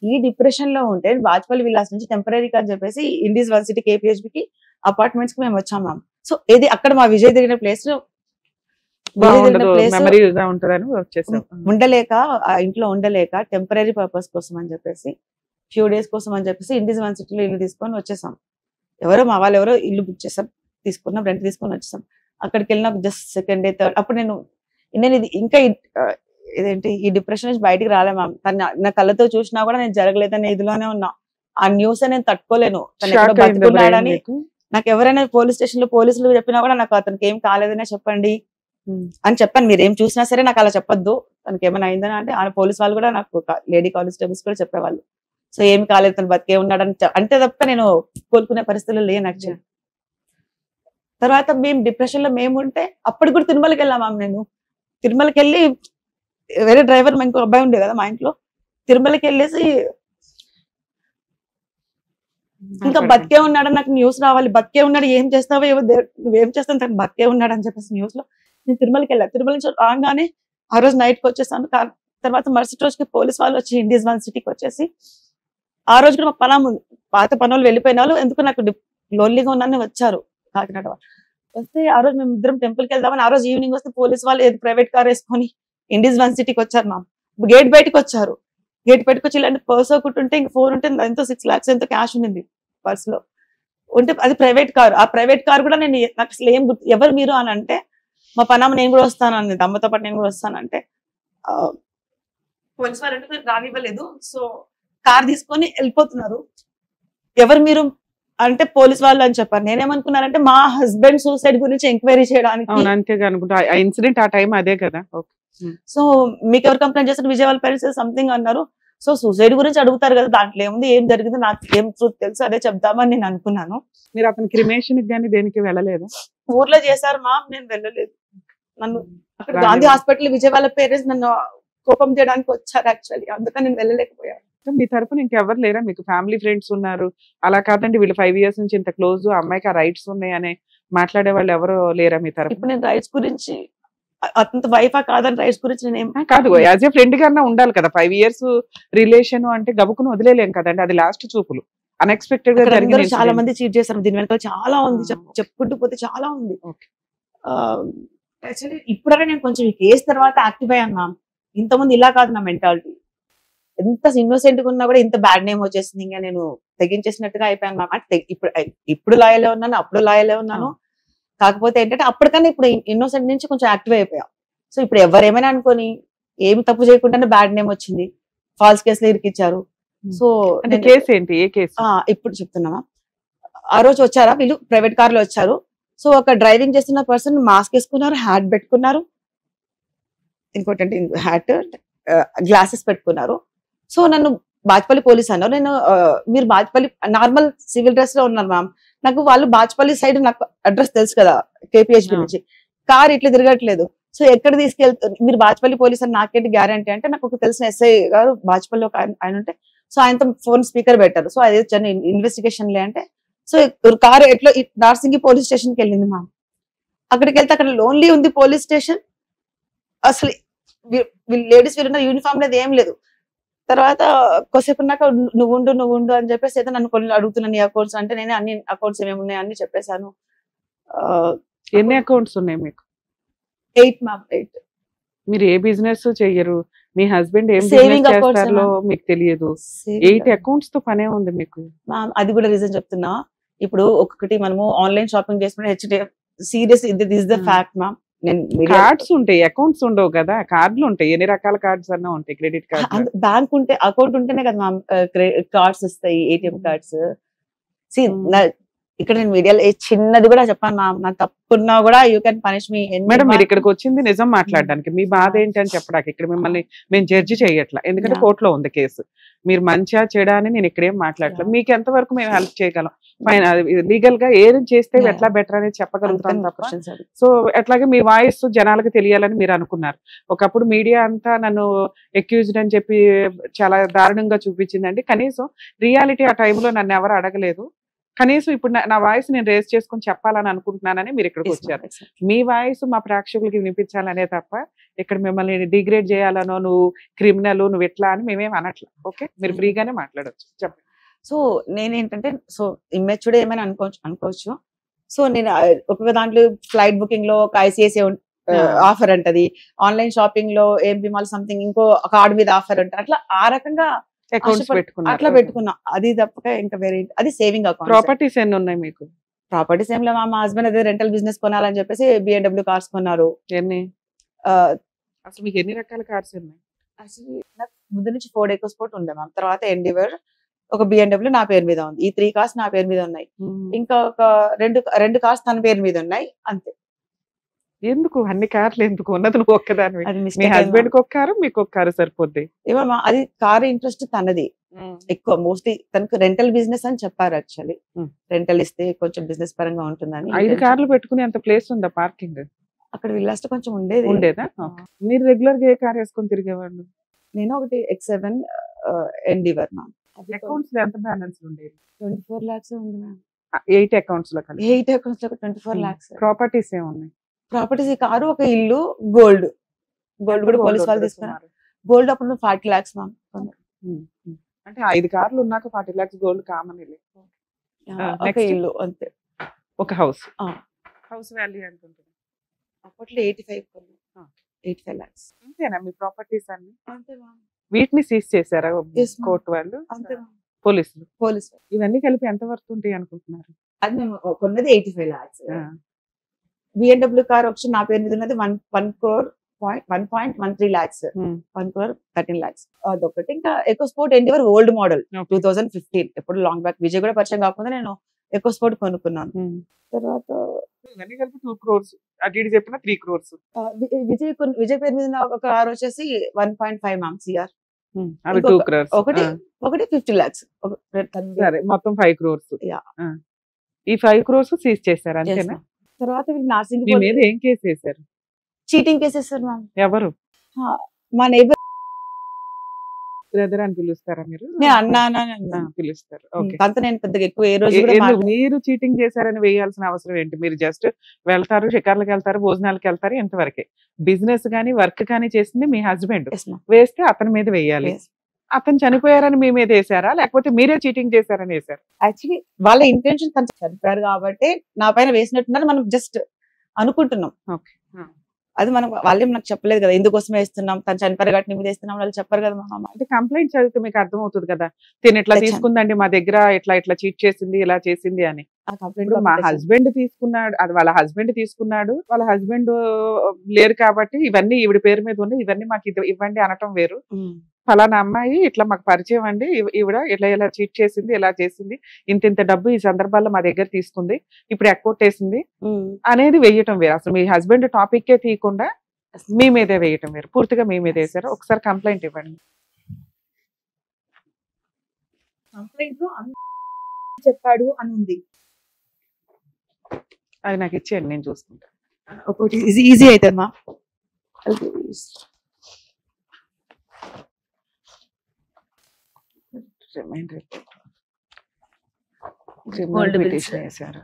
ఈ డిప్రెషన్ లో ఉంటే బాజ్పల్లి విల్లాస్ నుంచి టెంపరీగా అని చెప్పేసి ఇండియస్ వర్సిటీ KPHB కి అపార్ట్మెంట్స్ కి మేము వచ్చాం మ్యామ్. సో ఇది అక్కడ మా విజయ్ జరిగిన ప్లేస్ ఉండలేక, ఆ ఇంట్లో ఉండలేక టెంపరీ పర్పస్ కోసం అని చెప్పేసి ఫ్యూ డేస్ కోసం అని చెప్పేసి ఇండియస్ యూనివర్సిటీలో ఇల్లు తీసుకొని వచ్చేసాం. ఎవరో మా వాళ్ళు ఎవరో ఇల్లు బుక్ చేసాం, తీసుకున్నాం, రెంట్ తీసుకొని వచ్చేసాం. అక్కడికి వెళ్ళిన జస్ట్ సెకండ్ డే థర్డ్ అప్పుడు నేను ఇది ఇంకా ఇదేంటి ఈ డిప్రెషన్ నుంచి బయటికి రాలే మ్యామ్. తను నా కళ్ళతో చూసినా కూడా నేను జరగలేదనే ఇదిలోనే ఉన్నా. ఆ న్యూస్ నేను తట్టుకోలేను. తను ఎక్కడో బతుకున్నాడని నాకు ఎవరైనా పోలీస్ స్టేషన్ లో పోలీసులు చెప్పినా కూడా నాకు అతనికి ఏం కాలేదనే చెప్పండి అని చెప్పాను. మీరు ఏం చూసినా సరే నాకు అలా చెప్పొద్దు, తనకి ఏమైనా అయిందని. అంటే ఆ పోలీస్ వాళ్ళు కూడా నాకు లేడీ కానిస్టేబుల్స్ కూడా చెప్పేవాళ్ళు. సో ఏమి కాలేదు, తను బతికే ఉన్నాడని అంటే తప్ప నేను కోలుకునే పరిస్థితులు లేను యాక్చువల్లీ. తర్వాత మేము డిప్రెషన్ లో మేము ఉంటే అప్పుడు కూడా తిరుమలకి వెళ్ళాం మ్యామ్. నేను తిరుమలకి వెళ్ళి వేరే డ్రైవర్ ఇంకో అబ్బాయి ఉండే కదా మా ఇంట్లో, తిరుమలకి వెళ్ళేసి ఇంకా బతికే ఉన్నాడని నాకు న్యూస్ రావాలి. బతికే ఉన్నాడు, ఏం చేస్తావో నువ్వేం చేస్తావు, తను బతికే ఉన్నాడు అని చెప్పేసి న్యూస్ లో నేను తిరుమలకి వెళ్ళా. తిరుమల నుంచి రాగానే ఆ రోజు నైట్ కి వచ్చేసాను. తర్వాత మరుసటి రోజుకి పోలీస్ వాళ్ళు వచ్చి ఇండియస్ యూనివర్సిటీకి వచ్చేసి ఆ రోజు కూడా మా పనం ఉంది, పాత పనులు వెళ్ళిపోయిన వాళ్ళు ఎందుకు నాకు లోన్లీగా ఉన్నాను వచ్చారు కాకినాడ వాళ్ళు. వస్తే ఆ రోజు మేము ఇద్దరం టెంపుల్కి వెళ్దామని ఆ రోజు ఈవినింగ్ వస్తే పోలీస్ వాళ్ళు ఏది ప్రైవేట్ కార్ వేసుకొని ఇండియస్ యూనివర్సిటీకి వచ్చారు మ్యామ్. గేట్ బయటకు వచ్చారు. గేట్ బయటకు వచ్చి ఇలాంటి పర్స్ ఒకటి ఉంటే ఇంక 4 ఉంటే ఎంతో 6 lakhs ఎంతో క్యాష్ ఉంది పర్స్ లో ఉంటే, అది ప్రైవేట్ కార్. ఆ ప్రైవేట్ కార్ కూడా నేను నాకు అసలు ఏం ఎవరు మీరు అని అంటే మా పనామ నేను కూడా వస్తాను అన్నది, అమ్మతో పాటు నేను కూడా వస్తానంటే పోలీస్ వాళ్ళు అంటే రానివ్వలేదు. సో కార్ తీసుకొని వెళ్ళిపోతున్నారు. ఎవరు మీరు అంటే పోలీస్ వాళ్ళు అని చెప్పారు. నేనేమనుకున్నానంటే మా హస్బెండ్ సూసైడ్ గురించి ఎంక్వైరీ చేయడానికి. అంతేగా అనుకుంటా, ఇన్సిడెంట్ ఆ టైం అదే కదా. సో మీకు ఎవరు కంప్లైంట్ చేస్తారు, విజయవాడ పేరెంట్స్ సంథింగ్ అన్నారు. సో సూసైడ్ గురించి అడుగుతారు కదా, దాంట్లో ఏముంది, ఏం జరిగింది, నాకు ఏం ట్రూత్ తెలుసు అదే చెప్దామని నేను అనుకున్నాను. మీరు అతని క్రిమేషన్ కానీ దేనికి వెళ్ళలేదు? ఊర్లో చేశారు మా, నేను వెళ్ళలేదు. నన్ను అక్కడ గాంధీ హాస్పిటల్ విజయవాడ పేరెంట్స్ నన్ను కోపం చేయడానికి వచ్చారు యాక్చువల్లీ, అందుకని నేను వెళ్ళలేకపోయాను. మీ తరపున ఇంకెవరు లేరా? మీకు ఫ్యామిలీ ఫ్రెండ్స్ ఉన్నారు, అలా కాదండి వీళ్ళు 5 years నుంచి ఇంత క్లోజ్, అమ్మాయికి ఆ రైట్స్ ఉన్నాయి అని మాట్లాడే వాళ్ళు ఎవరు లేరా మీ తరపున? ఇప్పుడు నేను రైట్స్ గురించి అతని వైఫా కాదని రైట్స్ గురించి నేను కాదు, యాజ్ ఏ ఫ్రెండ్ గా ఉండాలి కదా. 5 years రిలేషన్ అంటే గబుకును వదిలేలేం కదండి, అది లాస్ట్ చూపులు. అన్ఎక్స్పెక్టెడ్ గా జరిగింది. చాలా మంది చీట్ చేశారు, దీని వెనకాల చాలా ఉంది, చెప్పుకుంటూ పోతే చాలా ఉంది. యాక్చువల్లీ ఇప్పుడైనా నేను కొంచెం ఈ కేసు తర్వాత యాక్టివ్ అయ్యాను మ్యామ్. ఇంతకుముందు ఇలా కాదు నా మెంటాలిటీ. ఎంత ఇన్నోసెంట్ గా ఉన్నా కూడా ఇంత బ్యాడ్ నేమ్ వచ్చేసింది, ఇంకా నేను తెగించేసినట్టుగా అయిపోయాను మ్యామ్. అంటే ఇప్పుడు లాయలే ఉన్నాను, అప్పుడు లాయలే ఉన్నాను. కాకపోతే ఏంటంటే అప్పటికన్నా ఇప్పుడు ఇన్నోసెంట్ నుంచి కొంచెం యాక్టివ్ అయిపోయాం. సో ఇప్పుడు ఎవరేమైనా అనుకోని ఏమి తప్పు చేయకుండానే బ్యాడ్ నేమ్ వచ్చింది, ఫాల్స్ కేసులు ఇరికిచ్చారు. సో కేసు ఏంటి, ఏ కేసు ఇప్పుడు చెప్తున్నామా. ఆ రోజు వచ్చారా వీళ్ళు, ప్రైవేట్ కార్ లో వచ్చారు. సో ఒక డ్రైవింగ్ చేస్తున్న పర్సన్ మాస్క్ వేసుకున్నారు, హ్యాట్ పెట్టుకున్నారు, ఇంకోటి హ్యాట్ గ్లాసెస్ పెట్టుకున్నారు. సో నన్ను బాజ్పల్లి పోలీస్ అన్నారు. నేను మీరు బాజ్పల్లి నార్మల్ సివిల్ డ్రెస్ లో ఉన్నారు మ్యామ్. నాకు వాళ్ళు బాజ్పల్లి సైడ్ నాకు అడ్రస్ తెలుసు కదా KPHB నుంచి. కార్ ఇట్లా తిరగట్లేదు. సో ఎక్కడ తీసుకెళ్తారు మీరు బాచ్పల్లి పోలీస్ అని నాకేంటి గ్యారంటీ అంటే నాకు ఒక తెలిసిన ఎస్ఐ గారు బాచ్పల్లి ఒక ఆయన ఉంటే సో ఆయనతో ఫోన్ స్పీకర్ పెట్టారు సో అదే చిన్న ఇన్వెస్టిగేషన్ లే అంటే సో కారు ఎట్లా నార్సింగి పోలీస్ స్టేషన్కి వెళ్ళింది మా అక్కడికి వెళ్తే అక్కడ లోన్లీ ఉంది పోలీస్ స్టేషన్ అసలు లేడీస్ వీళ్ళున్న యూనిఫామ్ లేదు ఏం లేదు తర్వాత కొద్దిసేపు ఉన్నాక నువ్వు ఉండు అని చెప్పేసి అయితే నన్ను కొన్ని అడుగుతున్నాను ఈ అకౌంట్స్ అంటే నేను అన్ని అకౌంట్స్ ఏమేమి ఉన్నాయి అన్ని చెప్పేశాను ఎన్ని అకౌంట్స్ ఉన్నాయి మీకు 8 మ్యామ్ 8 మీరు ఏ బిజినెస్ చెయ్యరు మీ హస్బెండ్ ఏం Saving బిజినెస్ accounts చేస్తారో ఏమన్నా? మీకు తెలియదు 8 అకౌంట్స్ తో పనే ఉంది మీకు మ్యామ్ అది కూడా రీజన్ చెప్తున్నా ఇప్పుడు ఒక్కొక్కటి మనము ఆన్లైన్ షాపింగ్ చేసుకుంటే HDF serious this the fact ma'am నేను కార్డ్స్ ఉంటాయి అకౌంట్స్ ఉండవు కదా కార్డులు ఉంటాయి ఎన్ని రకాల కార్డ్స్ అన్నా ఉంటాయి క్రెడిట్ కార్డ్ బ్యాంక్ ఉంటే అకౌంట్ ఉంటేనే కదా మ్యామ్ కార్డ్స్ వస్తాయి ఏటీఎం కార్డ్స్ ఇక్కడ నేను మీడియాలో చిన్నది కూడా చెప్పాను మ్యామ్ నా తప్పున్నా కూడా you can punish me madam మీరు ఇక్కడికి వచ్చింది నిజం మాట్లాడడానికి మీ బాధ ఏంటి అని చెప్పడానికి ఇక్కడ మిమ్మల్ని మేము జడ్జి చేయట్లా ఎందుకంటే కోర్టులో ఉంది కేసు మీరు మంచిగా చెడా అని నేను ఇక్కడేం మాట్లాడలేదు మీకు ఎంత వరకు మేము హెల్ప్ చేయగలం లీగల్ గా ఏం చేస్తే ఎట్లా బెటర్ అనేది చెప్పగలుగుతాం తప్ప సో అట్లాగే మీ వాయిస్ జనాలకు తెలియాలని మీరు అనుకున్నారు ఒకప్పుడు మీడియా అంతా నన్ను ఎక్యూజ్డ్ అని చెప్పి చాలా దారుణంగా చూపించిందండి కనీసం రియాలిటీ ఆ టైంలో నన్ను ఎవరు అడగలేదు కనీసం ఇప్పుడు నా వాయిస్ నేను రేస్ చేసుకుని చెప్పాలని అనుకుంటున్నానని మీరు ఇక్కడికి వచ్చారు మీ వాయిస్ మా ప్రేక్షకులకి వినిపించాలనే తప్ప ఇక్కడ మిమ్మల్ని డిగ్రేడ్ చేయాలనో నువ్వు క్రిమినల్ నువ్వు ఎట్లా అని మేమేం అనట్లా ఓకే మీరు ఫ్రీగానే మాట్లాడచ్చు చెప్పండి సో నేనేంటంటే సో ఇమ్మెచ్యూర్డ్ ఏమైనా అనుకోవచ్చు సో నేను ఒక్కొక్క దాంట్లో ఫ్లైట్ బుకింగ్ లో ఒక ఐసిఐసిఐ ఆఫర్ అంటది ఆన్లైన్ షాపింగ్ లో ఏంపీ మాల్ సంథింగ్ ఇంకో కార్డు మీద ఆఫర్ అంటారు అట్లా ఆ రకంగా అకౌంట్స్ అట్లా పెట్టుకున్నా అది తప్పక ఇంకా వేరే అది సేవింగ్ అకౌంట్ ప్రాపర్టీస్ ఎన్ని ఉన్నాయి మీకు ప్రాపర్టీస్ ఏం లేదు మా హస్బెండ్ అదే రెంటల్ బిజినెస్ కొనాలని చెప్పేసి BMW కార్స్ కొన్నారు ఎన్ని అసలు మీకు ఎన్ని రకాల కార్స్ ఉన్నాయి అసలు నాకు ముందు నుంచి ఫోర్డ్ ఎకోస్పోర్ట్ ఉండే మ్యామ్ తర్వాత ఎండివర్ ఒక BMW నా పేరు మీద ఉంది ఈ 3 కార్స్ నా పేరు మీద ఉన్నాయి ఇంకా ఒక రెండు కార్స్ తన పేరు మీద ఉన్నాయి అంతే ఎందుకు అన్ని కార్లు ఎందుకు ఉన్నది నువ్వు ఒక్కదాని మీ హస్బెండ్ కి ఒక కారు మీకు ఒక కారు సరిపోద్ది ఏమమ్మా అది కారు ఇంట్రెస్ట్ తనది ఎక్కువ మోస్ట్లీ తనకు రెంటల్ బిజినెస్ అని చెప్పారు యాక్చువల్లీ రెంటల్ ఇస్తే కొంచెం బిజినెస్ పరంగా ఉంటుందని 5 కార్లు పెట్టుకునే అంత ప్లేస్ ఉందా పార్కింగ్ అక్కడ విల్లాస్ట్ కొంచెం ఉండేదా మీరు రెగ్యులర్ గా ఏ కార్ వేసుకొని తిరిగేవాళ్ళు నేను ఒకటి X7 ఎండివర్ మ్యామ్ అకౌంట్స్ లో ఎంత బ్యాలెన్స్ ఉండేది 24 lakhs ఉంది మ్యామ్ 8 అకౌంట్స్ లో 8 అకౌంట్స్ లో 24 lakhs ప్రాపర్టీస్ ఏమున్నాయి ప్రాపర్టీస్ ఈ కారు ఒక ఇల్లు గోల్డ్ కూడా పోలీస్ వాళ్ళు తీసుకున్నారు గోల్డ్ అప్పుడు 40 lakhs మ్యామ్ అంటే 5 కార్లు ఉన్నాక 40 lakhs గోల్డ్ కామన్ ఒక ఇల్లు అంతే ఒక హౌస్ వాల్యూ ఎంత ఉంటుంది అప్పట్లో 85 lakhs అంతేనా మీ ప్రాపర్టీస్ అన్ని అంతే మ్యామ్ వీటిని సీజ్ చేశారా కోర్టు వాళ్ళు అంతే పోలీసులు ఇవన్నీ కలిపి ఎంత వర్త్ ఉంటాయి అనుకుంటున్నారు అది మేము కొన్నది 85 lakhs BMW కార్ వచ్చి నా పేరు మీద ఉన్నది 1.13 lakhs 1.13 lakhs అదొకటి ఇంకా ఎకోస్పోర్ట్ ఎండివర్ ఓల్డ్ మోడల్ 2015 ఎప్పుడు లాంగ్ బ్యాక్ విజయ్ కూడా పరిచయం కాకుండా నేను ఎకోస్పోర్ట్ కొనుక్కున్నాను తర్వాత ఇవన్నీ కలిపి 2 crores అటు ఇటు చెప్పిన 3 crores విజయ్ పేరు మీద ఒక కార్ వచ్చేసి 1.5 మ్యామ్ సిఆర్ అవి 2 crores ఒకటి 50 lakhs సరే మొత్తం 5 crores ఈ 5 crores సీజ్ చేశారు అంతేనా తర్వాత నార్సింగ్ మీ మీద ఏం కేసు వేశారు చీటింగ్ కేసెస్ సార్ మ్యామ్ ఎవరు మా నైబర్ బ్రదర్ అని పిలుస్తారా మీరు నేను అన్నా పిలుస్తారు అంత నేను పెద్దగా ఎక్కువ ఏ రోజు మీరు చీటింగ్ చేశారని వేయాల్సిన అవసరం ఏంటి మీరు జస్ట్ వెళ్తారు షికార్లకు వెళ్తారు భోజనాలకు వెళ్తారు ఇంతవరకే బిజినెస్ గానీ వర్క్ కానీ చేసింది మీ హస్బెండ్ వేస్తే అతని మీద వేయాలి అతను చనిపోయారని మీ మీద వేసారా లేకపోతే మీరే చీటింగ్ చేశారని వేసారు యాక్చువల్లీ వాళ్ళ ఇంటెన్షన్ తను చనిపోయారు కాబట్టి నా పైన వేసినట్టున్నారు మనం జస్ట్ అనుకుంటున్నాం అది మనం వాళ్ళేం నాకు చెప్పలేదు కదా ఎందుకోసం వేస్తున్నాం తను చనిపోయారు కాబట్టి నీ మీద వేస్తున్నాం వాళ్ళు చెప్పారు కదా మా అమ్మ అంటే కంప్లైంట్ చదివితే మీకు అర్థమవుతుంది కదా తిని ఇట్లా తీసుకుందండి మా దగ్గర ఇట్లా చీట్ చేసింది ఇలా చేసింది అని మా హస్బెండ్ తీసుకున్నాడు అది వాళ్ళ హస్బెండ్ తీసుకున్నాడు వాళ్ళ హస్బెండ్ లేరు కాబట్టి ఇవన్నీ ఈవిడ పేరు మీద ఉన్నాయి ఇవన్నీ మాకు ఇవ్వండి అనటం వేరు ఫలానా అమ్మాయి ఇట్లా మాకు పరిచయం అండి ఈవిడ ఇలా చీట్ చేసింది ఇలా చేసింది ఇంత డబ్బు ఈ సందర్భాల్లో మా దగ్గర తీసుకుంది ఇప్పుడు ఎక్కొట్టేసింది అనేది వేయటం వేరు అసలు మీ హస్బెండ్ టాపిక్కే తీయకుండా మీ మీదే వేయటం వేరు పూర్తిగా మీ మీద వేసారు ఒకసారి కంప్లైంట్ ఇవ్వండి కంప్లైంట్ లో చెప్పాడు అని ఉంది అది నాకు ఇచ్చేయండి నేను చూసుకుంటాను ఒకటి ఈజీ అవుతుంది మా Gold bills. పిటిషన్ వేశారు.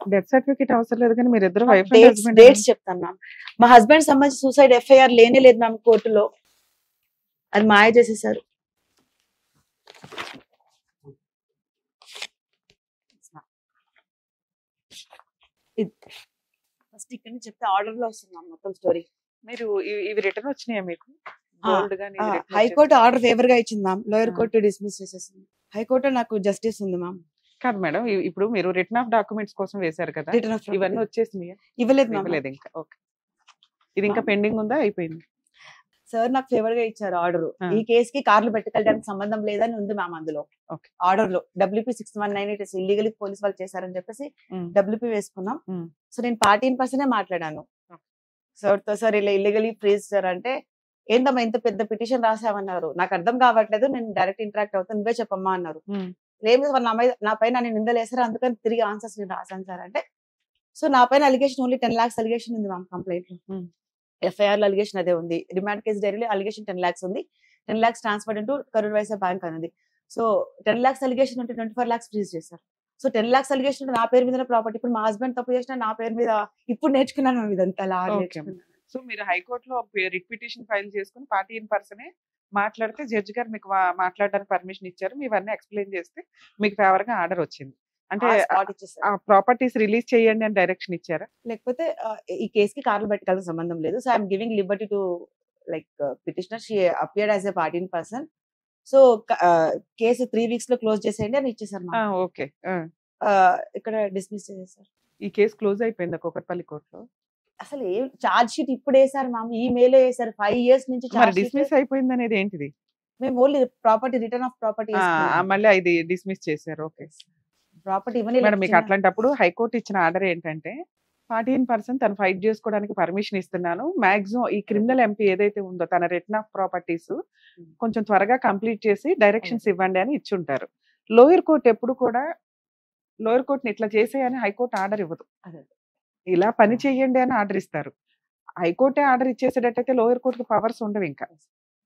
డెత్ సర్టిఫికేట్ అవసరం లేదు కానీ మీరు ఇద్దరు వైఫ్ అండ్ హస్బెండ్. డేట్స్ చెప్తాను మ్యామ్. మా హస్బెండ్ సంబంధించి సూసైడ్ ఎఫ్ఐఆర్ లేనే లేదు మ్యామ్ కోర్టులో, అది మాయ చేసేసారు. ఫస్ట్ ఇక్కడ నుంచి చెప్తే ఆర్డర్ లో వస్తుంది మ్యామ్ మొత్తం స్టోరీ. మీరు ఇవి రిటర్న్ వచ్చినాయా మీకు? గోల్డ్ గానీ హైకోర్టు ఆర్డర్ ఫేవర్ గా ఇచ్చింది మ్యామ్, లోయర్ కోర్టు డిస్మిస్ చేసేసింది. హైకోర్టు నాకు జస్టిస్ ఉంది మ్యామ్. కాదు మేడం, ఇప్పుడు మీరు రిటర్న్ ఆఫ్ డాక్యుమెంట్స్ కోసం వేశారు కదా, రిటర్న్ ఆఫ్ ఇవన్నీ వచ్చేసినాయా? ఇవ్వలేదు మ్యామ్. ఇవ్వలేదు ఇంకా. ఓకే, ఇది ఇంకా పెండింగ్ ఉందా, అయిపోయింది? సార్ నాకు ఫేవర్ గా ఇచ్చారు ఆర్డర్. ఆ. ఈ కేసుకి కార్లు పెట్టుకెళ్ళడానికి సంబంధం లేదని ఉంది మ్యామ్ అందులో. Okay. ఆర్డర్ లో WP 619 ఇట్ ఇల్లీగల్ పోలీస్ వాళ్ళు చేశారని చెప్పేసి WP వేసుకున్నాం. సో నేను పార్టీ ఇన్ పర్సనే మాట్లాడాను సార్ తో. సార్ ఇలా ఇల్లీగలీ ఫ్రీజ్ సార్ అంటే, ఏందమ్మా ఇంత పెద్ద పిటిషన్ రాసామన్నారు, నాకు అర్థం కావట్లేదు, నేను డైరెక్ట్ ఇంటరాక్ట్ అవుతాను, నువ్వే చెప్పమ్మా అన్నారు. ఏం లేదు నా పైన నేను నిందలేసారు, అందుకని తిరిగి ఆన్సర్స్ నేను రాశాను సార్ అంటే. సో నా పైన అలిగేషన్ ఓన్లీ 10 lakhs అలిగేషన్ ఉంది మ్యామ్ కంప్లైంట్ లో. ఎఫ్ఐఆర్ లో అలిగేషన్ అదే ఉంది, రిమాండ్ కేసు డైరీలో అలిగేషన్ 10 lakhs ఉంది. 10 lakhs transfer into Karur Vysya Bank అనేది. సో 10 lakhs అలిగేషన్ ఉంటే 24 lakhs ఫ్రీజ్ చేశారు. సో 10 lakhs అలిగేషన్ ఉంటే నా పేరు మీద ప్రాపర్టీ, ఇప్పుడు మా హస్బెండ్ తప్పు చేసినా నా పేరు మీద, ఇప్పుడు నేర్చుకున్నాను మ్యామ్ ఇదంతా లా నేర్చుకున్నాను. సో మీరు హైకోర్టులో రిట్ పిటిషన్ ఫైల్ చేసుకుని పార్టీ ఇన్ పర్సనే మాట్లాడితే జడ్జి గారు మీకు మాట్లాడడానికి పర్మిషన్ ఇచ్చారు, ఇవన్నీ ఎక్స్ప్లెయిన్ చేస్తే మీకు ఫేవర్ గా ఆర్డర్ వచ్చింది. అంటే ఆ ప్రాపర్టీస్ రిలీజ్ చేయండి అని డైరెక్షన్ ఇచ్చారా? లేకపోతే ఈ కేసుకి కార్లు పెట్టుకోవాల్సిన సంబంధం లేదు. So I'm giving Liberty to like petitioner, she appeared as a party in person. So case 3 weeks లో క్లోజ్ చేసేయండి అని ఇచ్చేసారు. ఓకే, ఇక్కడ డిస్మిస్ చేసేసారు. ఈ కేసు క్లోజ్ అయిపోయింది కూకట్పల్లి కోర్టులో. అసలు ఏం చార్జ్ షీట్ ఇప్పుడు వేసారు మ్యామ్, ఈ మేలో వేసారు. 5 years నుంచి డిస్మిస్ అయిపోయింది అనేది ఏంటిది? మేము only property return of property మళ్ళీ ఇది డిస్మిస్ చేశారు. ఓకే, ప్రాపర్టీ ఇవ్వని. మేడం మీకు అట్లాంటప్పుడు హైకోర్టు ఇచ్చిన ఆర్డర్ ఏంటంటే, పార్టీ ఇన్ పర్సన్ తను ఫైట్ చేసుకోవడానికి పర్మిషన్ ఇస్తున్నాను, మాక్సిమం ఈ క్రిమినల్ ఎంపీ ఏదైతే ఉందో తన రిటర్న్ ఆఫ్ ప్రాపర్టీస్ కొంచెం త్వరగా కంప్లీట్ చేసి డైరెక్షన్స్ ఇవ్వండి అని ఇచ్చుంటారు. లోయర్ కోర్టు ఎప్పుడు కూడా లోయర్ కోర్టుని ఇట్లా చేసేయని హైకోర్టు ఆర్డర్ ఇవ్వదు, ఇలా పని చేయండి అని ఆర్డర్ ఇస్తారు. హైకోర్టే ఆర్డర్ ఇచ్చేసేటట్టయితే లోయర్ కోర్టుకి పవర్స్ ఉండవు. ఇంకా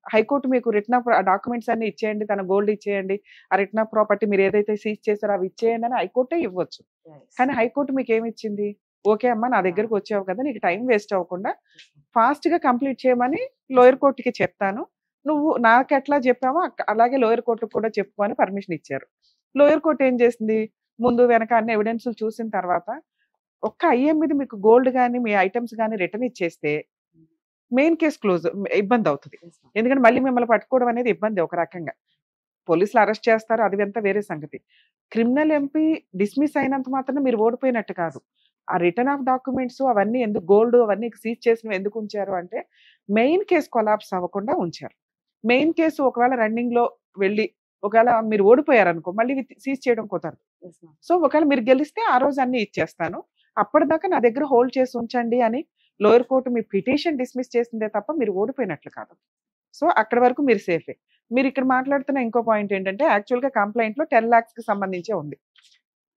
హైకోర్టు మీకు రిటర్న్ ఆఫ్ డాక్యుమెంట్స్ అన్ని ఇచ్చేయండి, తన గోల్డ్ ఇచ్చేయండి, ఆ రిటర్న్ ఆఫ్ ప్రాపర్టీ మీరు ఏదైతే సీజ్ చేశారో అవి ఇచ్చేయండి అని హైకోర్టే ఇవ్వచ్చు. కానీ హైకోర్టు మీకు ఏమి ఇచ్చింది, ఓకే అమ్మా నా దగ్గరకు వచ్చావు కదా, నీకు టైం వేస్ట్ అవ్వకుండా ఫాస్ట్ గా కంప్లీట్ చేయమని లోయర్ కోర్టుకి చెప్తాను, నువ్వు నాకు ఎట్లా చెప్పావో అలాగే లోయర్ కోర్టుకు కూడా చెప్పు అని పర్మిషన్ ఇచ్చారు. లోయర్ కోర్టు ఏం చేసింది, ముందు వెనక అన్ని ఎవిడెన్స్ చూసిన తర్వాత ఒక్క ఐఎం మీద మీకు గోల్డ్ కానీ మీ ఐటమ్స్ కానీ రిటర్న్ ఇచ్చేస్తే మెయిన్ కేసు క్లోజ్, ఇబ్బంది అవుతుంది. ఎందుకంటే మళ్ళీ మిమ్మల్ని పట్టుకోవడం అనేది ఇబ్బంది. ఒక రకంగా పోలీసులు అరెస్ట్ చేస్తారు, అది అంతా వేరే సంగతి. క్రిమినల్ ఎంపీ డిస్మిస్ అయినంత మాత్రం మీరు ఓడిపోయినట్టు కాదు. ఆ రిటర్న్ ఆఫ్ డాక్యుమెంట్స్ అవన్నీ ఎందుకు, గోల్డ్ అవన్నీ సీజ్ చేసినవి ఎందుకు ఉంచారు అంటే మెయిన్ కేసు కొలాప్స్ అవ్వకుండా ఉంచారు. మెయిన్ కేసు ఒకవేళ రన్నింగ్ లో వెళ్ళి ఒకవేళ మీరు ఓడిపోయారు అనుకో, మళ్ళీ సీజ్ చేయడం కుదరదు. సో ఒకవేళ మీరు గెలిస్తే ఆ రోజు అన్ని ఇచ్చేస్తాను, అప్పటిదాకా నా దగ్గర హోల్డ్ చేసి ఉంచండి అని లోయర్ కోర్టు మీ పిటిషన్ డిస్మిస్ చేసిందే తప్ప మీరు ఓడిపోయినట్లు కాదు. సో అక్కడి వరకు మీరు సేఫే. మీరు ఇక్కడ మాట్లాడుతున్న ఇంకో పాయింట్ ఏంటంటే, యాక్చువల్ గా కంప్లైంట్ లో 10 lakhs కి సంబంధించే ఉంది.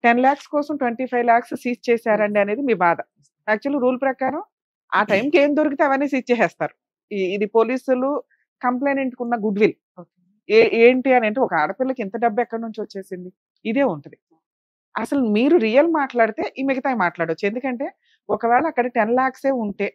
10 lakhs కోసం 25 lakhs సీజ్ చేశారండి అనేది మీ బాధ. యాక్చువల్ రూల్ ప్రకారం ఆ టైంకి ఏం దొరికితే అవన్నీ సీజ్ చేసేస్తారు. ఇది పోలీసులు కంప్లైంట్ ఉన్న గుడ్ విల్. ఏంటి అని అంటే, ఒక ఆడపిల్లకి ఇంత డబ్బు ఎక్కడి నుంచి వచ్చేసింది, ఇదే ఉంటుంది. అసలు మీరు రియల్ మాట్లాడితే ఈ మిగతాయి మాట్లాడవచ్చు. ఎందుకంటే ఒకవేళ అక్కడ 10 lakhs ఉంటే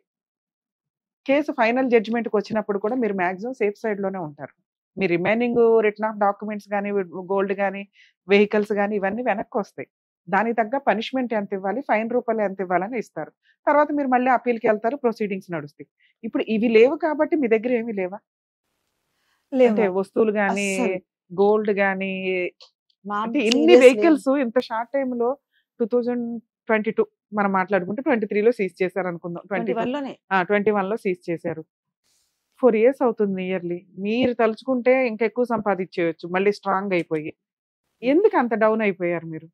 కేసు ఫైనల్ జడ్జిమెంట్కి వచ్చినప్పుడు కూడా మీరు మాక్సిమం సేఫ్ సైడ్ లోనే ఉంటారు. మీ రిమైనింగ్ రిటర్న్ ఆఫ్ డాక్యుమెంట్స్ కానీ, గోల్డ్ కానీ, వెహికల్స్ కానీ ఇవన్నీ వెనక్కి వస్తాయి. దానికి తగ్గ పనిష్మెంట్ ఎంత ఇవ్వాలి, ఫైన్ రూపాయలు ఎంత ఇవ్వాలని ఇస్తారు. తర్వాత మీరు మళ్ళీ అప్పీల్కి వెళ్తారు, ప్రొసీడింగ్స్ నడుస్తాయి. ఇప్పుడు ఇవి లేవు కాబట్టి మీ దగ్గర ఏమీ లేవా? అంటే వస్తువులు కానీ, గోల్డ్ కానీ, అంటే ఇన్ని వెహికల్స్ ఇంత షార్ట్ టైమ్ లో 2022 మనం మాట్లాడుకుంటే 23 లో సీజ్ చేశారు అనుకుందాం, 21 లో సీజ్ చేశారు. 4 years అవుతుంది నియర్లీ. మీరు తలుచుకుంటే ఇంకా ఎక్కువ సంపాదించేయచ్చు మళ్ళీ స్ట్రాంగ్ అయిపోయి. ఎందుకు అంత డౌన్ అయిపోయారు మీరు?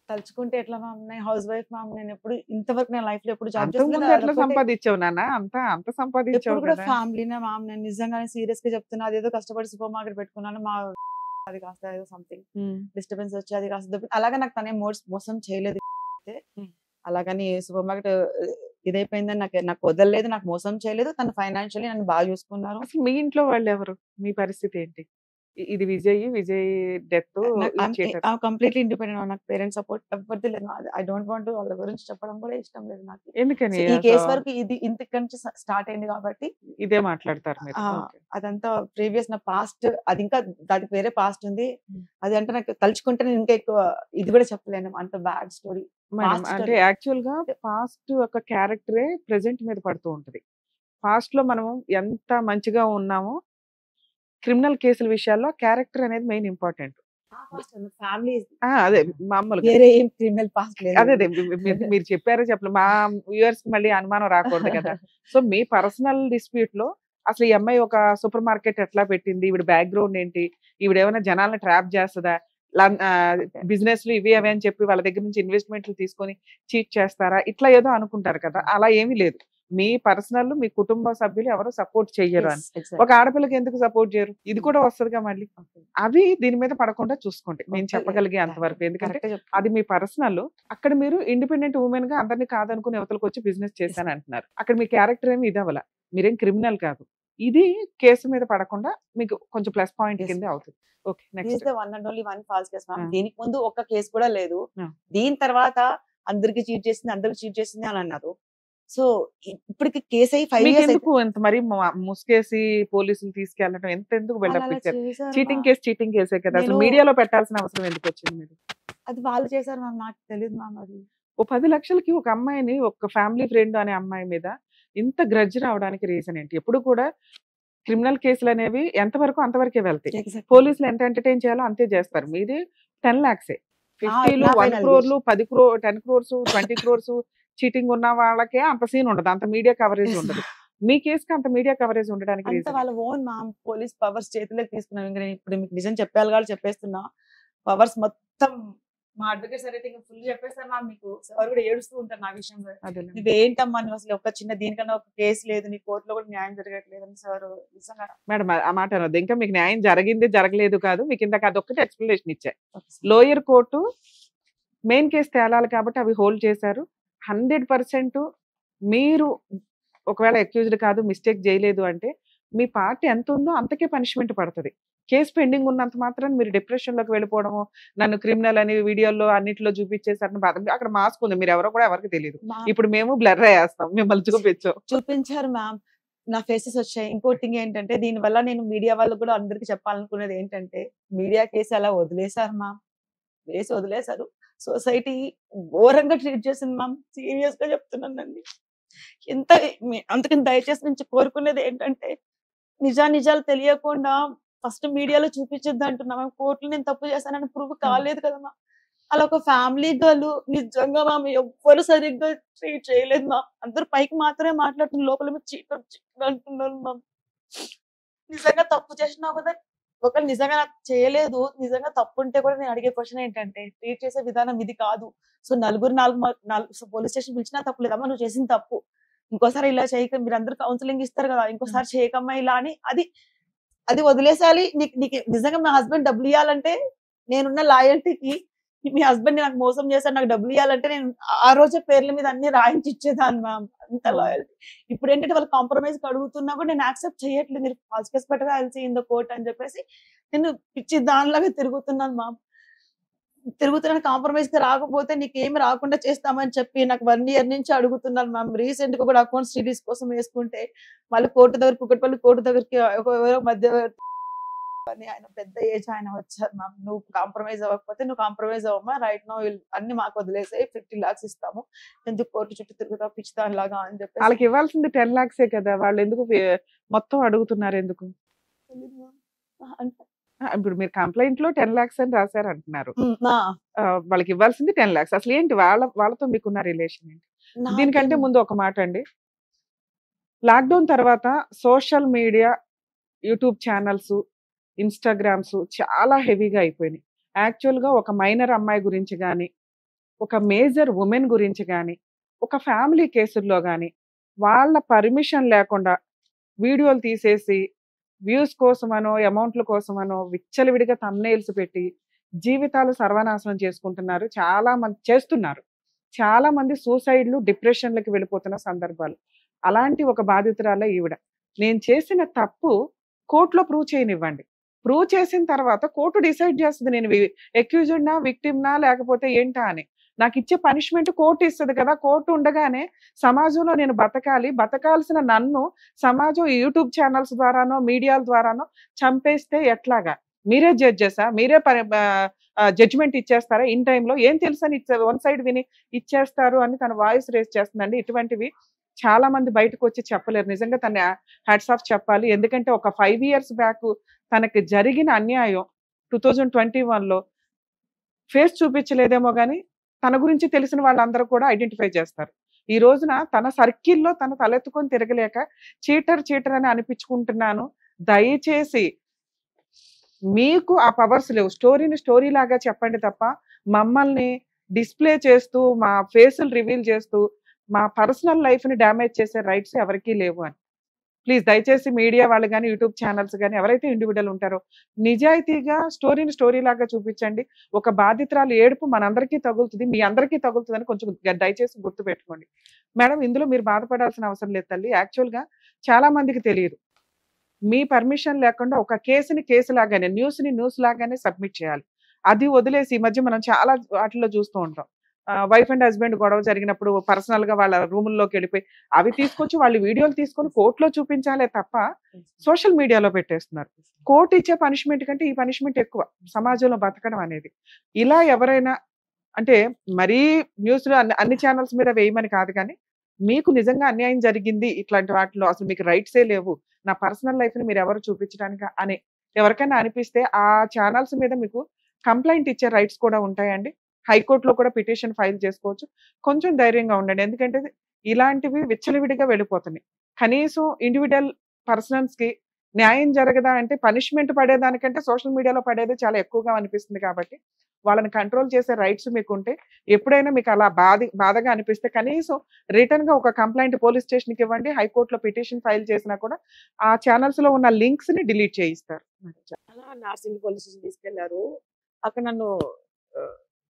తలుచుకుంటే ఎట్లా మ్యామ్, నేను హౌస్ వైఫ్ మ్యామ్, నేను ఎప్పుడు ఇంతవరకు నేను లైఫ్ లో ఎప్పుడు జాబ్ ఎట్లా సంపాదించావు నాన్న, అంత సంపాదించావు కూడా ఫ్యామిలీనే మ్యామ్. నేను నిజంగానే సీరియస్ గా చెప్తున్నా, అదేదో కష్టపడి సూపర్ మార్కెట్ పెట్టుకున్నాను, మా అది కాస్త ఏదో సంథింగ్ డిస్టర్బెన్స్ వచ్చి అది కాస్త అలాగే నాకు తనే మోసం చేయలేదు. అలాగని సూపర్ మార్కెట్ ఇదైపోయిందని నాకు వదలలేదు, నాకు మోసం చేయలేదు. తను ఫైనాన్షియల్లీ నన్ను బాగా చూసుకున్నారు. అసలు మీ ఇంట్లో వాళ్ళు ఎవరు? మీ పరిస్థితి ఏంటి? ఇది విజయ్ డెత్ కంప్లీట్లీ ఇండిపెండెంట్. నాకు పేరెంట్స్ సపోర్ట్ ఎవరిది లేదు. ఐ డోంట్ వాంట్ వాళ్ళ గురించి చెప్పడం కూడా ఇష్టం లేదు నాకు. ఎందుకని ఈ కేసు వరకు ఇది ఇంత నుంచి స్టార్ట్ అయింది కాబట్టి ఇదే మాట్లాడతారు మీరు? అదంతా ప్రీవియస్ నా పాస్ట్, అది ఇంకా దానికి వేరే పాస్ట్ ఉంది. అది అంటే నాకు తలుచుకుంటే నేను ఇంకా ఎక్కువ ఇది కూడా చెప్పలేను, అంత బ్యాడ్ స్టోరీ. అంటే యాక్చువల్ గా పాస్ట్ ఒక క్యారెక్టరే ప్రెసెంట్ మీద పడుతూ ఉంటది. పాస్ట్ లో మనం ఎంత మంచిగా ఉన్నామో క్రిమినల్ కేసుల విషయాల్లో క్యారెక్టర్ అనేది మెయిన్ ఇంపార్టెంట్. ఫ్యామిలీ అదే మామూలుగా వేరే ఏం క్రిమినల్ పాస్ట్ లేదు. అదే మీరు చెప్పారో చెప్పలేదు, మా వ్యూవర్స్ కి మళ్ళీ అనుమానం రాకూడదు కదా. సో మీ పర్సనల్ డిస్ప్యూట్ లో అసలు ఈ అమ్మాయి ఒక సూపర్ మార్కెట్ ఎట్లా పెట్టింది, ఈవిడ బ్యాక్గ్రౌండ్ ఏంటి, ఈవిడ ఏమైనా జనాలను ట్రాప్ చేస్తుందా, బిజినెస్ లు ఇవి అవి అని చెప్పి వాళ్ళ దగ్గర నుంచి ఇన్వెస్ట్మెంట్లు తీసుకొని చీట్ చేస్తారా, ఇట్లా ఏదో అనుకుంటారు కదా. అలా ఏమీ లేదు. మీ పర్సనల్, మీ కుటుంబ సభ్యులు ఎవరు సపోర్ట్ చెయ్యరు అని. ఒక ఆడపిల్లకి ఎందుకు సపోర్ట్ చేయరు? ఇది కూడా వస్తుందిగా మళ్ళీ. అవి దీని మీద పడకుండా చూసుకోండి, నేను చెప్పగలిగే అంతవరకు. ఎందుకంటే అది మీ పర్సనల్. అక్కడ మీరు ఇండిపెండెంట్ ఉమెన్ గా అందరినీ కాదనుకుని యువతలకు వచ్చి బిజినెస్ చేశాను అంటున్నారు. అక్కడ మీ క్యారెక్టర్ ఏమి ఇది అవ్వాల, మీరేం క్రిమినల్ కాదు. ఇది కేసు మీద పడకుండా మీకు కొంచెం ప్లస్ పాయింట్ కింద అవుతుంది. Okay, next. One and only one false case ma'am. దీనికి ముందు ఒక్క కేసు కూడా లేదు. దీని తర్వాత అందరికి చీట్ చేసింది అని అన్నారు. సో ఇప్పటికి కేసు అయ్యి 5 years ఎంత మరి ముసుకేసి పోలీసులు తీసుకెళ్ళడం ఎందుకు బిల్డప్ ఇచ్చారు? చీటింగ్ కేసే కదా, అసలు మీడియాలో పెట్టాల్సిన అవసరం ఎందుకు వచ్చింది మీరు? అది వాళ్ళు చేశారు మ్యామ్, నాకు తెలియదు మ్యామ్. అది ఓ 10 లక్షలకి ఒక అమ్మాయిని, ఒక ఫ్యామిలీ ఫ్రెండ్ అనే అమ్మాయి మీద ఇంత గ్రడ్జ్ రావడానికి రీజన్ ఏంటి? ఎప్పుడు కూడా క్రిమినల్ కేసులు అనేవి ఎంతవరకు అంతవరకే వెళ్తాయి. పోలీసులు ఎంత ఎంటర్టైన్ చేయాలో అంతే చేస్తారు. మీది 10 lakhs, 50 1 crore 10 crore 10 crores 20 crores cheating ఉన్న వాళ్ళకే అంత సీన్ ఉండదు, అంత మీడియా కవరేజ్ ఉండదు. మీ కేసుకి అంత మీడియా కవరేజ్ ఉండడానికి వాళ్ళ ఓన్ మ్యామ్ పోలీస్ పవర్స్ చేతిలోకి తీసుకున్నాం. ఇంకా నేను ఇప్పుడు మీకు నిజం చెప్పాలి చెప్పేస్తున్నా. పవర్స్ మొత్తం మా అడ్వకేట్ సార్ అయితే ఇంకా ఫుల్ చెప్పేస్తారు మ్యామ్. మీకు సార్ కూడా ఏడుస్తూ ఉంటారు నా విషయంలో. నువ్వేంటమ్మా, నువ్వు అసలు ఒక చిన్న దీనికన్నా ఒక కేసు లేదు, నీ కోర్టులో కూడా న్యాయం జరగట్లేదు అని సార్ నిజంగా. మేడం ఆ మాట అనొద్దు. ఇంకా మీకు న్యాయం జరిగింది జరగలేదు కాదు, మీకు ఇందాక అదొక్కటి ఎక్స్ప్లెనేషన్ ఇచ్చాయి. లోయర్ కోర్టు మెయిన్ కేసు తేలాలి కాబట్టి అవి హోల్డ్ చేశారు. 100% మీరు ఒకవేళ అక్యూజ్డ్ కాదు, మిస్టేక్ చేయలేదు అంటే మీ పార్టీ ఎంత ఉందో అంతకే పనిష్మెంట్ పడుతుంది. కేసు పెండింగ్ ఉన్నంత మాత్రం మీరు డిప్రెషన్ లోకి వెళ్ళిపోవడము, నన్ను క్రిమినల్ అని వీడియోలో అన్నిట్లో చూపించేసారని బాధ. అక్కడ మాస్క్ ఉంది, మీరు ఎవరో కూడా ఎవరికి తెలియదు. ఇప్పుడు మేము బ్లర్ అయ్యేస్తాం, మిమ్మల్ని చూపించారు మ్యామ్, నా ఫేసెస్ వచ్చాయి. ఇంకోటి ఏంటంటే దీనివల్ల నేను మీడియా వాళ్ళకు కూడా అందరికి చెప్పాలనుకునేది ఏంటంటే, మీడియా కేసు అలా వదిలేశారు మ్యామ్, వేసి వదిలేశారు. సొసైటీ ఘోరంగా ట్రీట్ చేసింది మ్యామ్, సీరియస్ గా చెప్తున్నానండి. అందుకని దయచేసి నుంచి కోరుకునేది ఏంటంటే, నిజాలు తెలియకుండా ఫస్ట్ మీడియాలో చూపించొద్దు అంటున్నా మ్యామ్. కోర్టులో నేను తప్పు చేశానని ప్రూవ్ కాలేదు కదా మ్యామ్. అలా ఒక ఫ్యామిలీ గర్ల్ నిజంగా మ్యామ్ ఎవ్వరు సరిగ్గా ట్రీట్ చేయలేదు మ్యామ్. అందరు పైకి మాత్రమే మాట్లాడుతున్నారు, లోపల చీట్ అంటున్నారు మ్యామ్. నిజంగా తప్పు చేసినా కదా, ఒకవేళ నిజంగా నాకు చేయలేదు, నిజంగా తప్పు ఉంటే కూడా నేను అడిగే క్వశ్చన్ ఏంటంటే, ట్రీట్ చేసే విధానం ఇది కాదు. సో నలుగురు నాలుగు పోలీస్ స్టేషన్ పిలిచినా తప్పు లేదమ్మా, నువ్వు చేసిన తప్పు, ఇంకోసారి ఇలా చేయక, మీరు అందరు కౌన్సిలింగ్ ఇస్తారు కదా, ఇంకోసారి చేయకమ్మా ఇలా అని అది వదిలేసాలి. నీకు నిజంగా మా హస్బెండ్ డబ్బులు ఇవ్వాలంటే, నేనున్న లాయల్టీకి మీ హస్బెండ్ నాకు మోసం చేశారు, నాకు డబ్బులు ఇవ్వాలంటే నేను ఆ రోజే పేర్ల మీద అన్ని రాయించి ఇచ్చేదాన్ని మ్యామ్, అంత లాయల్టీ. ఇప్పుడు ఏంటంటే వాళ్ళు కాంప్రమైజ్ అడుగుతున్నా కూడా నేను యాక్సెప్ట్ చేయట్లేదు. మీరు ఫాల్స్ కేసు పెట్టగా I'll see in the court అని చెప్పేసి నేను పిచ్చి దానిలాగా తిరుగుతున్నాను మ్యామ్. తిరుగుతున్నాను, కాంప్రమైజ్ కి రాకపోతే నీకేమి రాకుండా చేస్తామని చెప్పి నాకు 1 year నుంచి అడుగుతున్నాను మ్యామ్. రీసెంట్ గా కూడా అకౌంట్స్ రిలీజ్ కోసం వేసుకుంటే వాళ్ళు కోర్టు దగ్గర, కుక్కటిపల్లి కోర్టు దగ్గరికి మధ్య ఆయన పెద్ద ఏజ్ ఆయన వచ్చారు మ్యామ్. నువ్వు కాంప్రమైజ్ అవ్వకపోతే నువ్వు కాంప్రమైజ్ అవ్వమా, రైట్ నో అన్ని మాకు వదిలేసాయి, 50 lakhs ఇస్తాము, ఎందుకు కోర్టు చుట్టూ తిరుగుతావు పిచ్చిదాని లాగా అని చెప్పి. వాళ్ళకి ఇవ్వాల్సింది 10 lakhs కదా, వాళ్ళు ఎందుకు మొత్తం అడుగుతున్నారు? ఎందుకు? ఇప్పుడు మీరు కంప్లైంట్ లో 10 lakhs అని రాశారు అంటున్నారు, వాళ్ళకి ఇవ్వాల్సింది 10 lakhs. అసలు ఏంటి వాళ్ళతో మీకున్న రిలేషన్ ఏంటి? దీనికంటే ముందు ఒక మాట అండి, లాక్డౌన్ తర్వాత social media, YouTube channels, Instagrams చాలా హెవీగా అయిపోయినాయి. యాక్చువల్గా ఒక మైనర్ అమ్మాయి గురించి కానీ, ఒక మేజర్ ఉమెన్ గురించి కానీ, ఒక ఫ్యామిలీ కేసుల్లో కానీ వాళ్ళ పర్మిషన్ లేకుండా వీడియోలు తీసేసి వ్యూస్ కోసమనో అమౌంట్ల కోసమనో విచ్చలవిడిగా థంబ్నెయిల్స్ పెట్టి జీవితాలు సర్వనాశనం చేసుకుంటున్నారు. చాలా మంది చేస్తున్నారు. చాలా మంది సూసైడ్లు డిప్రెషన్లకి వెళ్ళిపోతున్న సందర్భాలు. అలాంటి ఒక బాధితురాలే ఈవిడ. నేను చేసిన తప్పు కోర్టులో ప్రూవ్ చేయనివ్వండి. ప్రూవ్ చేసిన తర్వాత కోర్టు డిసైడ్ చేస్తుంది నేను అక్యూజ్డ్నా, విక్టిమ్నా లేకపోతే ఏంటా అని. నాకు ఇచ్చే పనిష్మెంట్ కోర్టు ఇస్తుంది కదా. కోర్టు ఉండగానే సమాజంలో నేను బతకాలి. బతకాల్సిన నన్ను సమాజం యూట్యూబ్ ఛానల్స్ ద్వారానో, మీడియాల ద్వారానో చంపేస్తే ఎట్లాగా? మీరే జడ్జెసా? మీరే జడ్జిమెంట్ ఇచ్చేస్తారా ఇన్ టైంలో? ఏం తెలుసని వన్ సైడ్ విని ఇచ్చేస్తారు అని తన వాయిస్ రేస్ చేస్తుందండి. ఇటువంటివి చాలా మంది బయటకు వచ్చి చెప్పలేరు. నిజంగా తన హ్యాట్స్ ఆఫ్ చెప్పాలి. ఎందుకంటే ఒక 5 years బ్యాక్ తనకి జరిగిన అన్యాయం 2021లో ఫేస్ చూపించలేదేమో కానీ తన గురించి తెలిసిన వాళ్ళందరూ కూడా ఐడెంటిఫై చేస్తారు. ఈ రోజున తన సర్కిల్లో తన తలెత్తుకొని తిరగలేక చీటర్ అని అనిపించుకుంటున్నాను. దయచేసి మీకు ఆ పవర్స్ లేవు. స్టోరీని స్టోరీ లాగా చెప్పండి తప్ప మమ్మల్ని డిస్ప్లే చేస్తూ, మా ఫేసులు రివీల్ చేస్తూ, మా పర్సనల్ లైఫ్ని డ్యామేజ్ చేసే రైట్స్ ఎవరికీ లేవు అని. ప్లీజ్ దయచేసి మీడియా వాళ్ళు కానీ, యూట్యూబ్ ఛానల్స్ కానీ ఎవరైతే ఇండివిజువల్ ఉంటారో నిజాయితీగా స్టోరీని స్టోరీ లాగా చూపించండి. ఒక బాధితురాలు ఏడుపు మనందరికీ తగులుతుంది, మీ అందరికీ తగులుతుందని కొంచెం దయచేసి గుర్తుపెట్టుకోండి. మేడం, ఇందులో మీరు బాధపడాల్సిన అవసరం లేదు తల్లి. యాక్చువల్గా చాలా మందికి తెలియదు. మీ పర్మిషన్ లేకుండా ఒక కేసుని కేసు లాగానే, న్యూస్ని న్యూస్ లాగానే సబ్మిట్ చేయాలి. అది వదిలేసి ఈ మధ్య మనం చాలా వాటిల్లో చూస్తూ ఉంటాం. వైఫ్ అండ్ హస్బెండ్ గొడవ జరిగినప్పుడు పర్సనల్ గా వాళ్ళ రూముల్లోకి వెళ్ళిపోయి అవి తీసుకొచ్చి వాళ్ళు వీడియోలు తీసుకొని కోర్టులో చూపించాలే తప్ప సోషల్ మీడియాలో పెట్టేస్తున్నారు. కోర్టు ఇచ్చే పనిష్మెంట్ కంటే ఈ పనిష్మెంట్ ఎక్కువ సమాజంలో బతకడం అనేది. ఇలా ఎవరైనా అంటే మరీ న్యూస్ అన్ని ఛానల్స్ మీద వేయమని కాదు, కానీ మీకు నిజంగా అన్యాయం జరిగింది ఇట్లాంటి వాటిలో అసలు మీకు రైట్సే లేవు, నా పర్సనల్ లైఫ్ ని మీరు ఎవరు చూపించడానికి అని ఎవరికైనా అనిపిస్తే ఆ ఛానల్స్ మీద మీకు కంప్లైంట్ ఇచ్చే రైట్స్ కూడా ఉంటాయండి. హైకోర్టులో కూడా పిటిషన్ ఫైల్ చేసుకోవచ్చు. కొంచెం ధైర్యంగా ఉండండి. ఎందుకంటే ఇలాంటివి విచ్చలవిడిగా వెళ్ళిపోతున్నాయి. కనీసం ఇండివిజువల్ పర్సన్స్ కి న్యాయం జరగదా అంటే పనిష్మెంట్ పడేదానికంటే సోషల్ మీడియాలో పడేది చాలా ఎక్కువగా అనిపిస్తుంది. కాబట్టి వాళ్ళని కంట్రోల్ చేసే రైట్స్ మీకు ఉంటే ఎప్పుడైనా మీకు అలా బాధగా అనిపిస్తే కనీసం రిటర్న్ గా ఒక కంప్లైంట్ పోలీస్ స్టేషన్కి ఇవ్వండి. హైకోర్టులో పిటిషన్ ఫైల్ చేసినా కూడా ఆ ఛానల్స్ లో ఉన్న లింక్స్ ని డిలీట్ చేయిస్తారు. అలా నార్సింగ్ పోలీస్ స్టేషన్ తీసుకెళ్లారు. అక్కడ నన్ను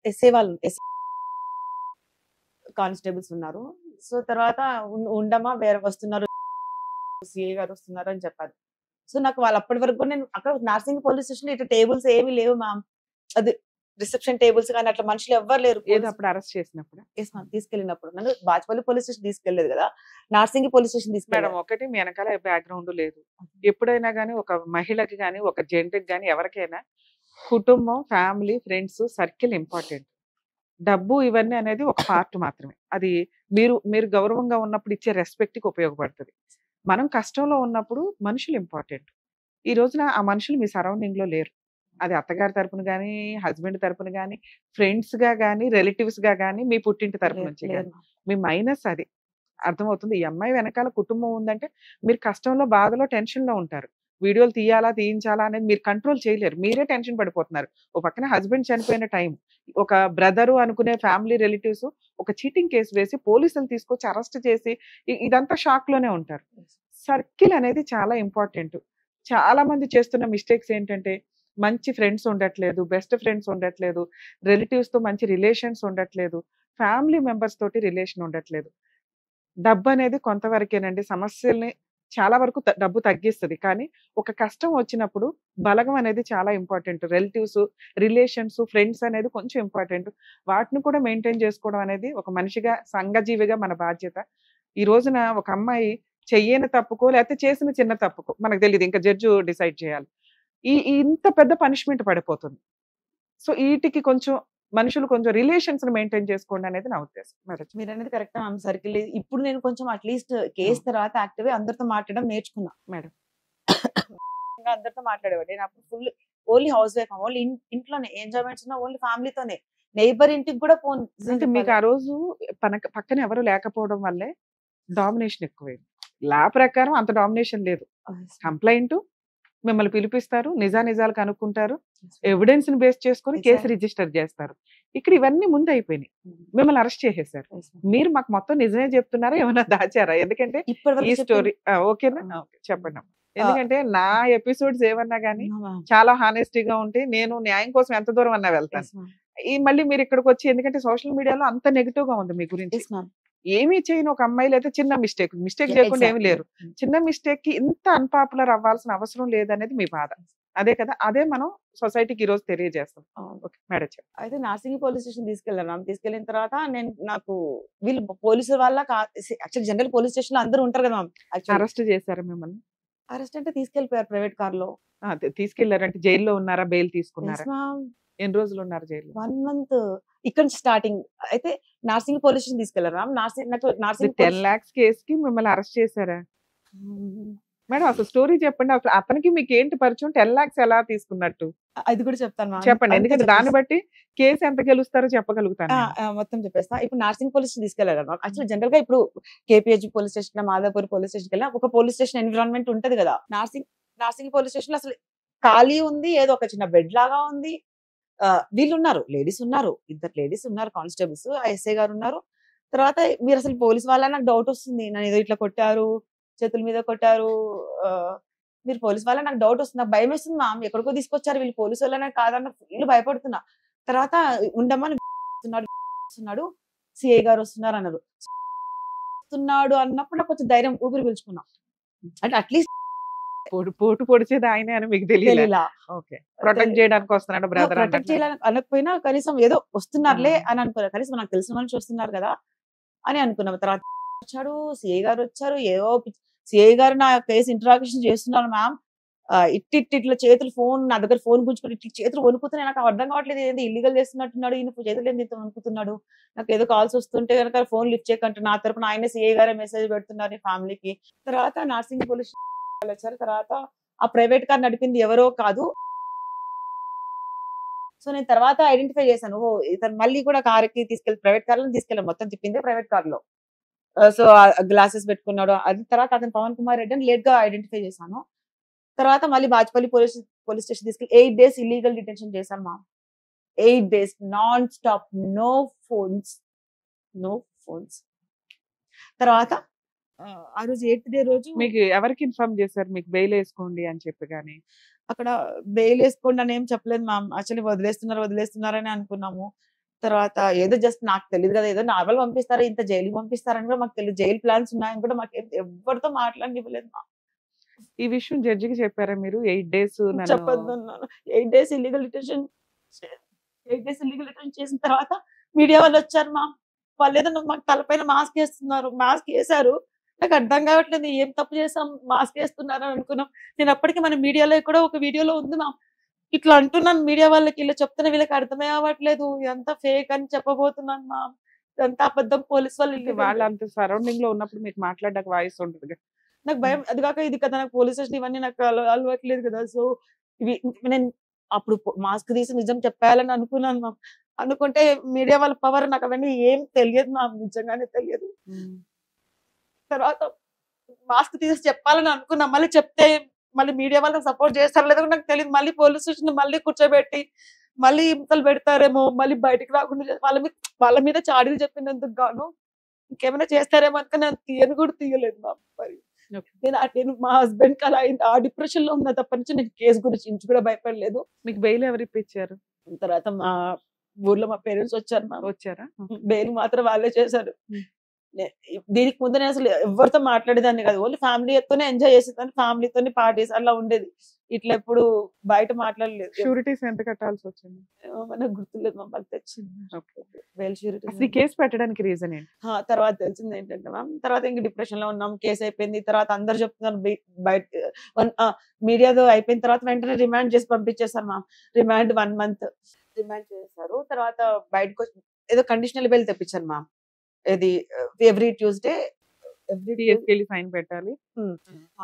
ఎస్ఏ వాళ్ళు కానిస్టేబుల్స్ ఉన్నారు. సో తర్వాత ఉండమా వేరే వస్తున్నారు, సిఐ గారు వస్తున్నారు అని చెప్పారు. సో నాకు వాళ్ళు అప్పటి వరకు నేను అక్కడ నార్సింగ్ పోలీస్ స్టేషన్ ఇట్లా టేబుల్స్ ఏమీ లేవు మ్యామ్. అది రిసెప్షన్ టేబుల్స్ కానీ అట్లా మనుషులు ఎవ్వరు లేరు. ఏదో అప్పుడు అరెస్ట్ చేసినప్పుడు తీసుకెళ్ళినప్పుడు నన్ను బాచ్పల్లి పోలీస్ స్టేషన్ తీసుకెళ్లేదు కదా, నార్సింగ్ పోలీస్ స్టేషన్ మేడం తీసుకెళ్ళాను. ఒకటి మీ వెనకాల బ్యాక్గ్రౌండ్ లేదు. ఎప్పుడైనా కానీ ఒక మహిళకి కానీ ఒక జెంట్కి కానీ ఎవరికైనా కుటుంబం, ఫ్యామిలీ, ఫ్రెండ్స్, సర్కిల్ ఇంపార్టెంట్. డబ్బు ఇవన్నీ అనేది ఒక పార్ట్ మాత్రమే. అది మీరు గౌరవంగా ఉన్నప్పుడు ఇచ్చే రెస్పెక్ట్కి ఉపయోగపడుతుంది. మనం కష్టంలో ఉన్నప్పుడు మనుషులు ఇంపార్టెంట్. ఈ రోజున ఆ మనుషులు మీ సరౌండింగ్ లో లేరు. అది అత్తగారి తరపున కానీ, హస్బెండ్ తరపున కానీ, ఫ్రెండ్స్ గా కానీ, రిలేటివ్స్ గా కానీ, మీ పుట్టింటి తరపు నుంచి కానీ మీ మైనస్ అది అర్థమవుతుంది. ఈ అమ్మాయి వెనకాల కుటుంబం ఉందంటే మీరు కష్టంలో, బాధలో, టెన్షన్ లో ఉంటారు. వీడియోలు తీయాలా, తీయించాలా అనేది మీరు కంట్రోల్ చేయలేరు. మీరే టెన్షన్ పడిపోతున్నారు. ఒక పక్కన హస్బెండ్ చనిపోయిన టైం, ఒక బ్రదరు అనుకునే ఫ్యామిలీ రిలేటివ్స్ ఒక చీటింగ్ కేసు వేసి పోలీసులు తీసుకొచ్చి అరెస్ట్ చేసి ఇదంతా షాక్ లోనే ఉంటారు. సర్కిల్ అనేది చాలా ఇంపార్టెంట్. చాలా మంది చేస్తున్న మిస్టేక్స్ ఏంటంటే మంచి ఫ్రెండ్స్ ఉండట్లేదు, బెస్ట్ ఫ్రెండ్స్ ఉండట్లేదు, రిలేటివ్స్ తో మంచి రిలేషన్స్ ఉండట్లేదు, ఫ్యామిలీ మెంబర్స్ తోటి రిలేషన్ ఉండట్లేదు. డబ్బు అనేది కొంతవరకేనండి సమస్యల్ని చాలా వరకు డబ్బు తగ్గిస్తుంది. కానీ ఒక కష్టం వచ్చినప్పుడు బలగం అనేది చాలా ఇంపార్టెంట్. రిలేటివ్స్, రిలేషన్స్, ఫ్రెండ్స్ అనేది కొంచెం ఇంపార్టెంట్. వాటిని కూడా మెయింటైన్ చేసుకోవడం అనేది ఒక మనిషిగా, సంఘజీవిగా మన బాధ్యత. ఈ రోజున ఒక అమ్మాయి చెయ్యని తప్పుకో లేకపోతే చేసిన చిన్న తప్పుకో మనకు తెలియదు, ఇంకా జడ్జి డిసైడ్ చేయాలి. ఇంత పెద్ద పనిష్మెంట్ పడిపోతుంది. సో వీటికి కొంచెం మనుషులు కొంచెం రిలేషన్స్ మెయింటైన్ చేసుకోండి అనేది నా ఉద్దేశం. మీరు అనేది కరెక్ట్ మ్యామ్. సర్కిల్ ఇప్పుడు నేను కొంచెం అట్లీస్ట్ కేసు తర్వాత యాక్టివ్ అందరితో మాట్లాడడం నేర్చుకున్నా మేడం. అందరితో మాట్లాడేవాడు. నేను అప్పుడు full only house wife, only ఇంట్లోనే ఎంజాయ్మెంట్స్ ఉన్నా ఓన్లీ ఫ్యామిలీతోనే. నైబర్ ఇంటికి కూడా ఫోన్. అంటే మీకు ఆ రోజు పక్కన ఎవరు లేకపోవడం వల్లే డామినేషన్ ఎక్కువైంది. లా ప్రకారం అంత డామినేషన్ లేదు. కంప్లైంట్ మిమ్మల్ని పిలిపిస్తారు, నిజాలు కనుక్కుంటారు, ఎవిడెన్స్ ని బేస్ చేసుకుని కేసు రిజిస్టర్ చేస్తారు. ఇక్కడ ఇవన్నీ ముందు అయిపోయినాయి, మిమ్మల్ని అరెస్ట్ చేసేసారు. మీరు మాకు మొత్తం నిజమే చెప్తున్నారా, ఏమైనా దాచారా? ఎందుకంటే ఈ స్టోరీ ఓకేనా, చెప్పండి. ఎందుకంటే నా ఎపిసోడ్స్ ఏమన్నా గానీ చాలా హానెస్టీగా ఉంటే నేను న్యాయం కోసం ఎంత దూరం అన్నా వెళ్తాను. ఈ మళ్ళీ మీరు ఇక్కడికి వచ్చి, ఎందుకంటే సోషల్ మీడియాలో అంత నెగిటివ్ గా ఉంది మీ గురించి. Yes ma'am. ఏమీ చేయని ఒక అమ్మాయిలు అయితే చిన్న మిస్టేక్ చేయకుండా ఏమి లేరు. చిన్న మిస్టేక్ కి ఇంత అన్పాపులర్ అవ్వాల్సిన అవసరం లేదనేది మీ బాధ. అదే కదా, అదే మనం సొసైటీకి ఈ రోజు తెలియజేస్తాం. ఓకే మేడం చెప్పండి. అయితే నార్సింగి పోలీస్ స్టేషన్ తీసుకెళ్ళాను మ్యామ్. తీసుకెళ్ళిన తర్వాత నాకు వీళ్ళు పోలీసు వాళ్ళ యాక్చువల్ జనరల్ పోలీస్ స్టేషన్ లో అందరూ ఉంటారు కదా మ్యామ్. అరెస్ట్ చేశారా మిమ్మల్ని? అరెస్ట్ అంటే తీసుకెళ్ళిపోయారు ప్రైవేట్ కార్ లో. తీసుకెళ్లారంటే జైల్లో ఉన్నారా, బెయిల్ తీసుకున్నారా? ఎన్ని రోజులు ఉన్నారు జైల్లో? 1 మంత్ ఇక్కడ నుంచి స్టార్టింగ్. అయితే నార్సింగి పోలీస్ స్టేషన్ తీసుకెళ్లారు మ్యామ్. నార్సింగి 10 lakhs కేసు కి మిమ్మల్ని అరెస్ట్ చేశారా మేడం? అసలు స్టోరీ చెప్పండి. అసలు అతనికి మీకు ఏంటి పరిచయం? 10 lakhs ఎలా తీసుకున్నట్టు అది కూడా చెప్తాను మ్యామ్. చెప్పండి, ఎందుకంటే దాన్ని బట్టి కేసు ఎంత గెలుస్తారో చెప్పగలుగుతాను నేను. మొత్తం చెప్పేస్తా. ఇప్పుడు నార్సింగ్ పోలీస్ స్టేషన్ తీసుకెళ్లారు మ్యామ్. యాక్చువల్ జనరల్ గా ఇప్పుడు KPH police station, Madhapur police station వెళ్ళినా ఒక పోలీస్ స్టేషన్ ఎన్విరాన్మెంట్ ఉంటది కదా. నార్సింగ్ పోలీస్ స్టేషన్ లో అసలు ఖాళీ ఉంది, ఏదో ఒక చిన్న బెడ్ లాగా ఉంది. వీళ్ళు ఉన్నారు, లేడీస్ ఉన్నారు, 2 లేడీస్ ఉన్నారు, కానిస్టేబుల్స్, ఎస్ఐ గారు ఉన్నారు. తర్వాత మీరు అసలు పోలీస్ వాళ్ళ నాకు డౌట్ వస్తుంది. నన్ను ఏదో ఇట్లా కొట్టారు, చేతుల మీద కొట్టారు, మీరు పోలీస్ వాళ్ళ నాకు డౌట్ వస్తుంది. నాకు భయం వేస్తుంది మ్యామ్. ఎక్కడికో తీసుకొచ్చారు వీళ్ళు, పోలీసు వాళ్ళనే కాదన్న ఫుల్ భయపడుతున్నా. తర్వాత ఉండమని వస్తున్నాడు, సిఐ గారు వస్తున్నారు అన్నారు. వస్తున్నాడు అన్నప్పుడు నాకు కొంచెం ధైర్యం, ఊపిరి పీల్చుకున్నా. అంటే అట్లీస్ట్ పోటు పొడిచేది ఆయనే అని మీకు తెలియదు. ఓకే, ప్రొటెక్ట్ చేయడానికి వస్తున్నాడు బ్రదర్. ప్రొటెక్ట్ చేయాలని అనకపోయినా కనీసం ఏదో వస్తున్నారులే అని అనుకున్నా. కనీసం నాకు తెలిసిన మనిషి వస్తున్నారు కదా అని అనుకున్నాం. తర్వాత వచ్చాడు, సిఐ గారు వచ్చారు. ఏదో సిఐ గారు నా కేసు ఇంటరాక్షన్ చేస్తున్నారు మ్యామ్. ఇట్లా చేతులు ఫోన్, నా దగ్గర ఫోన్ గుంజుకొని ఇట్లా చేతులు వణుకుతున్నాయి. నాకు అర్థం కావట్లేదు, ఏంది ఇల్లీగల్ చేస్తున్నట్టున్నాడు ఈయన, చేతులు ఏంది ఇంత వణుకుతున్నాడు. నాకు ఏదో కాల్స్ వస్తుంటే కనుక ఫోన్ లిఫ్ట్ చేయకంటే నా తరపున ఆయనే సిఐ గారే మెసేజ్ పెడుతున్నారు ఫ్యామిలీకి. తర్వాత నార్సింగ్ పోలీస్ వచ్చారు. తర్వాత ఆ ప్రైవేట్ కార్ నడిపింది ఎవరో కాదు. సో నేను తర్వాత ఐడెంటిఫై చేశాను, ఓ ఇతను మళ్ళీ కూడా కార్కి తీసుకెళ్ళి ప్రైవేట్ కార్లో తీసుకెళ్ళాను. మొత్తం తిప్పిందే ప్రైవేట్ కార్ లో. సో గ్లాసెస్ పెట్టుకున్నాడు. అది తర్వాత అతను పవన్ కుమార్ రెడ్డి అని లేట్ గా ఐడెంటిఫై చేశాను. తర్వాత మళ్ళీ బాజ్పల్లి పోలీస్ స్టేషన్ తీసుకెళ్ళి 8 days ఇల్లీగల్ డిటెన్షన్ చేశాను మా. 8 days non stop, no phones. తర్వాత ఆ రోజు 8th day రోజు మీకు ఎవరికి ఇన్ఫార్మ్ చేశారు మీకు బెయిల్ వేసుకోండి అని చెప్పి? కానీ అక్కడ బెయిల్ వేసుకోండి అని ఏం చెప్పలేదు మ్యామ్. యాక్చువల్లీ వదిలేస్తున్నారని అనుకున్నాము. తర్వాత ఏదో జస్ట్ నాకు తెలియదు కదా, ఏదో నార్మల్ పంపిస్తారా, ఇంత జైలుకి పంపిస్తారని కూడా మాకు తెలియదు. జైలు ప్లాన్స్ ఉన్నాయని కూడా మాకు ఎవరితో మాట్లాడనివ్వలేదు మ్యామ్. ఈ విషయం జడ్జికి చెప్పారా మీరు? 8 days చెప్పొద్దు అన్నాను. 8 days ఇల్లీగల్ డిటెన్షన్ చేసిన తర్వాత మీడియా వాళ్ళు వచ్చారు మ్యామ్. వాళ్ళు ఏదో మాకు తలపైన మాస్క్ వేసారు. నాకు అర్థం కావట్లేదు, ఏం తప్పు చేసాం మాస్క్ వేస్తున్నారు అని అనుకున్నాం. నేను అప్పటికి మన మీడియాలో కూడా ఒక వీడియోలో ఉంది మ్యామ్. ఇట్లా అంటున్నాను మీడియా వాళ్ళకి, ఇలా చెప్తున్నా వీళ్ళకి అర్థమే అవ్వట్లేదు, ఎంత ఫేక్ అని చెప్పబోతున్నాను మ్యామ్. ఇదంతా అబద్ధం. పోలీస్ వాళ్ళు అంత సరౌండింగ్ లో ఉన్నప్పుడు మీకు మాట్లాడడానికి వాయిస్ ఉంటుంది. నాకు భయం. అది కాక ఇది కదా, నాకు పోలీస్ స్టేషన్ ఇవన్నీ నాకు అలవాట్లేదు కదా. సో ఇవి నేను అప్పుడు మాస్క్ తీసి నిజం చెప్పాలని అనుకున్నాను మ్యామ్. అనుకుంటే మీడియా వాళ్ళ పవర్ నాకు అవన్నీ ఏం తెలియదు మ్యామ్, నిజంగానే తెలియదు. తర్వాత మాస్క్ తీసి చెప్పాలని అనుకున్నా. మళ్ళీ చెప్తే మళ్ళీ మీడియా వాళ్ళకి సపోర్ట్ చేస్తారు లేదో నాకు తెలియదు. మళ్ళీ పోలీస్ స్టేషన్ మళ్ళీ కూర్చోబెట్టి మళ్ళీ హింసలు పెడతారేమో, మళ్ళీ బయటకు రాకుండా వాళ్ళ మీద చాడీలు చెప్పినందుకు గాను ఇంకేమైనా చేస్తారేమో అనుకుని నేను తీయను కూడా తీయలేదు మ్యామ్. మరి నేను మా హస్బెండ్ కి అలా అయింది, ఆ డిప్రెషన్ లో ఉన్నా తప్ప నుంచి నేను కేసు గురించి ఇంచు కూడా భయపడలేదు. మీకు బెయిల్ ఎవరు ఇప్పించారు? తర్వాత మా ఊర్లో మా పేరెంట్స్ వచ్చారు మ్యామ్. వచ్చారా? బెయిల్ మాత్రం వాళ్ళే చేశారు. దీనికి ముందు నేను అసలు ఎవరితో మాట్లాడేదాన్ని కాదు, ఓన్లీ ఫ్యామిలీతోనే ఎంజాయ్ చేసేదాన్ని, ఫ్యామిలీతోనే పార్టీస్ అలా ఉండేది. ఇట్లా ఎప్పుడు బయట మాట్లాడలేదు. షూరిటీస్ ఎంత కట్టాల్సి వచ్చింది? నాకు గుర్తులేదు మ్యామ్, వాళ్ళు తెచ్చింది బెయిల్ షూరిటీ. కేసు పెట్టడానికి రీజన్ ఏంటి? తర్వాత తెలిసింది ఏంటంటే మ్యామ్, తర్వాత ఇంక డిప్రెషన్ లో ఉన్నాం, కేసు అయిపోయింది. తర్వాత అందరు చెప్తున్నారు బయట మీడియాతో అయిపోయిన తర్వాత వెంటనే రిమాండ్ చేసి పంపించేశారు మ్యామ్. రిమాండ్ 1 month రిమాండ్ చేశారు. తర్వాత బయటకు వచ్చి ఏదో కండిషనల్ బెయిల్ తెప్పించారు మ్యామ్. ఇది ఎవ్రీ ట్యూస్డే ఫైన్ పెట్టాలి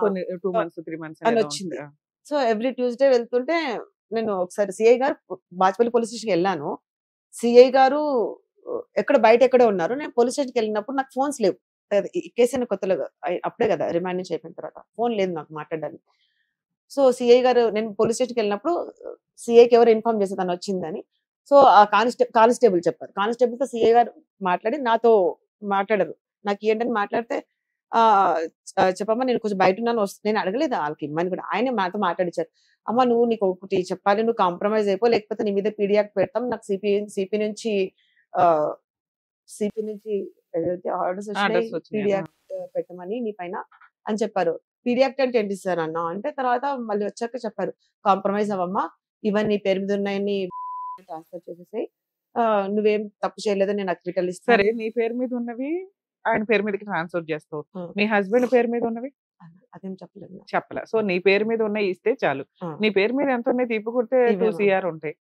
కొన్ని 2 months 3 months అని వచ్చింది. సో ఎవ్రీ ట్యూస్డే వెళ్తుంటే నేను ఒకసారి సిఐ గారు బాజ్పల్లి పోలీస్ స్టేషన్కి వెళ్ళాను. సిఐ గారు బయట ఎక్కడే ఉన్నారు. నేను పోలీస్ స్టేషన్కి వెళ్ళినప్పుడు నాకు ఫోన్స్ లేవు. కేసు అయిన కొత్తలో అప్పుడే కదా రిమాండ్ నుంచి అయిపోయిన తర్వాత ఫోన్ లేదు నాకు మాట్లాడడానికి. సో సిఐ గారు, నేను పోలీస్ స్టేషన్కి వెళ్ళినప్పుడు సిఐకి ఎవరు ఇన్ఫార్మ్ చేస్తే తను వచ్చిందని. సో ఆ కానిస్టేబుల్ చెప్పారు. కానిస్టేబుల్ తో సిఐ గారు మాట్లాడి నాతో మాట్లాడారు. నాకు ఏంటని మాట్లాడితే చెప్పమ్మా నేను కొంచెం బయట ఉన్నాను నేను అడగలేదు వాళ్ళకి ఇమ్మని కూడా ఆయన మాతో మాట్లాడించారు. అమ్మ నువ్వు నీకు ఒకటి చెప్పాలి, నువ్వు కాంప్రమైజ్ అయిపో, లేకపోతే నీ మీద పీడియాక్ పెడతాం, నాకు సిపి నుంచి సిపి నుంచి ఏదైతే ఆర్డర్స్ వచ్చినాయి పీడియాక్ పెట్టమని నీ పైన అని చెప్పారు. పీడియాక్ట్ అంటే ఏంటి సార్ అన్నా అంటే, తర్వాత మళ్ళీ వచ్చాక చెప్పారు కాంప్రమైజ్ అవ్వమ్మా, ఇవన్నీ పేరు మీద ఉన్నాయని ట్రాన్స్ఫర్ చేసేసాయి, నువ్వేం తప్పు చేయలేదు, నేను అక్విటల్ సరే ఇస్తాను. నీ పేరు మీద ఉన్నవి ఆయన పేరు మీదకి ట్రాన్స్ఫర్ చేస్తావు, మీ హస్బెండ్ పేరు మీద ఉన్నవి అదేం చెప్పలేదు నాకు. చెప్పలే. సో నీ పేరు మీద ఉన్నాయి ఇస్తే చాలు. ఆ, నీ పేరు మీద ఎంత ఉన్నాయి తీపి కొడితే ఇవే 2 CR ఉంటాయి.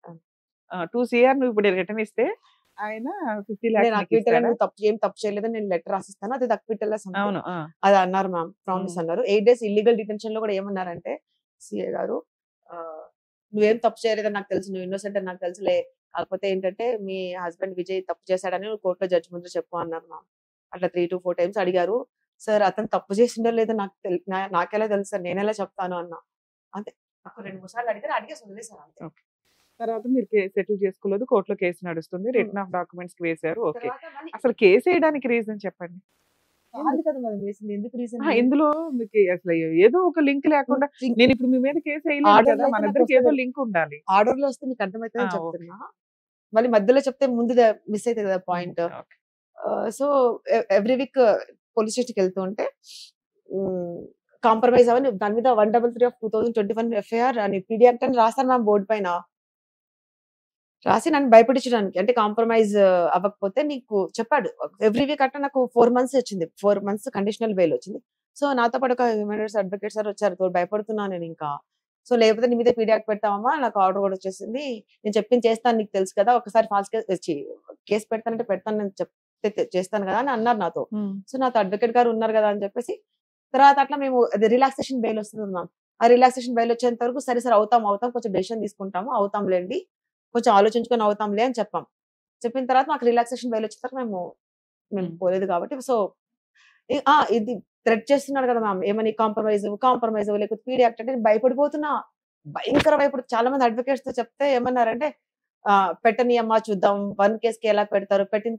2 CR నువ్వు ఇప్పుడు రిటర్న్ ఇస్తే ఆయన 50 నేను lakhs నీకు అక్విటల్ ఇస్తాడా? నువ్వు ఏం తప్పు చేయలేదు, నేను లెటర్ రాసిస్తాను, అది అక్విటల్ అవును. అది అన్నారు మ్యామ్, ప్రామిస్ అన్నారు. 8 days ఇల్లీగల్ డిటెన్షన్ లో కూడా ఏమన్నారంటే సిఏ గారు, నువ్వేం తప్పు చేయలేదని నాకు తెలుసు, నువ్వు ఇన్నోసెంట్ అని నాకు తెలుసులే, కాకపోతే ఏంటంటే మీ హస్బెండ్ విజయ్ తప్పు చేశాడని నువ్వు కోర్టులో జడ్జి ముందు చెప్పు అన్నారు మ్యామ్. అట్లా 3 to 4 times అడిగారు. సార్ అతను తప్పు చేసిండో లేదో నాకెలా తెలుసు సార్, నేనెలా చెప్తాను అన్నా. అంతే, నాకు 2-3 సార్లు అడిగారు, అడిగేసి వదిలేసారు అంతే. తర్వాత మీరు సెటిల్ చేసుకోలేదు, కోర్టులో కేసు నడుస్తుంది, రిటర్న్ ఆఫ్ డాక్యుమెంట్స్ వేశారు. ఓకే, తర్వాత మళ్ళీ అసలు కేసు వేయడానికి రీజన్ చెప్పండి. కాదు కదా మనం వేసింది, ఎందుకు రీజన్ ఇందులో మీకు అసలు ఏదో ఒక లింక్ లేకుండా నేను ఇప్పుడు మీ మీద కేసు వేయలేదు Order కదా, లో మన అయితే ఇద్దరికి నాకు ఏదో వస్తది. లింక్ ఉండాలి. ఆర్డర్ లో వస్తే మీకు అర్థమవుతుంది ఓకే. చెప్తున్నా, మళ్ళీ మధ్యలో చెప్తే ముందు మిస్ అవుతుంది కదా point. Okay. So every week police స్టేషన్కి వెళ్తూ ఉంటే కాంప్రమైజ్ అవని దాని మీద 133 of 2021 ఎఫ్ఐఆర్ అని పీడియాక్ట్ అని రాస్తాను మ్యామ్ బోర్డు పైన, రాసి నన్ను భయపడించడానికి, అంటే కాంప్రమైజ్ అవ్వకపోతే నీకు చెప్పాడు. ఎవ్రీ వీక్ అట్లా నాకు 4 months వచ్చింది, 4 months కండిషనల్ బెయిల్ వచ్చింది. సో నాతో పాటు ఒక హ్యూమన్ రైట్స్ అడ్వకేట్ సార్ వచ్చారు, తోడు భయపడుతున్నాను నేను ఇంకా. సో లేకపోతే నీ మీద పీడియాక్ట్ పెడతామమ్మా, నాకు ఆర్డర్ కూడా వచ్చేసింది, నేను చెప్పింది చేస్తాను, నీకు తెలుసు కదా, ఒకసారి ఫాల్స్ కేసు పెడతానంటే పెడతాను, నేను చెప్తే చేస్తాను కదా అని అన్నారు నాతో. సో నాతో అడ్వకేట్ గారు ఉన్నారు కదా అని చెప్పేసి, తర్వాత అట్లా మేము అది రిలాక్సేషన్ బెయిల్ వస్తుంది మ్యామ్. ఆ రిలాక్సేషన్ బెయిల్ వచ్చేంత వరకు సరే సార్ అవుతాం కొంచెం డెసిషన్ తీసుకుంటాము, అవుతాంలేండి, కొంచెం ఆలోచించుకొని అవుతాంలే అని చెప్పాం. చెప్పిన తర్వాత మాకు రిలాక్సేషన్ బెయిల్ వచ్చేసరికి మేము పోలేదు కాబట్టి, సో ఇది థ్రెట్ చేస్తున్నాడు కదా మ్యామ్, ఏమని కాంప్రమైజ్ లేకపోతే పీడియాక్ట్ అంటే నేను భయపడిపోతున్నా, భయంకర భయపడుతూ. చాలా మంది అడ్వకేట్స్ తో చెప్తే ఏమన్నారంటే, పెట్టని అమ్మా చూద్దాం, 1 case కి ఎలా పెడతారు, పెట్టిన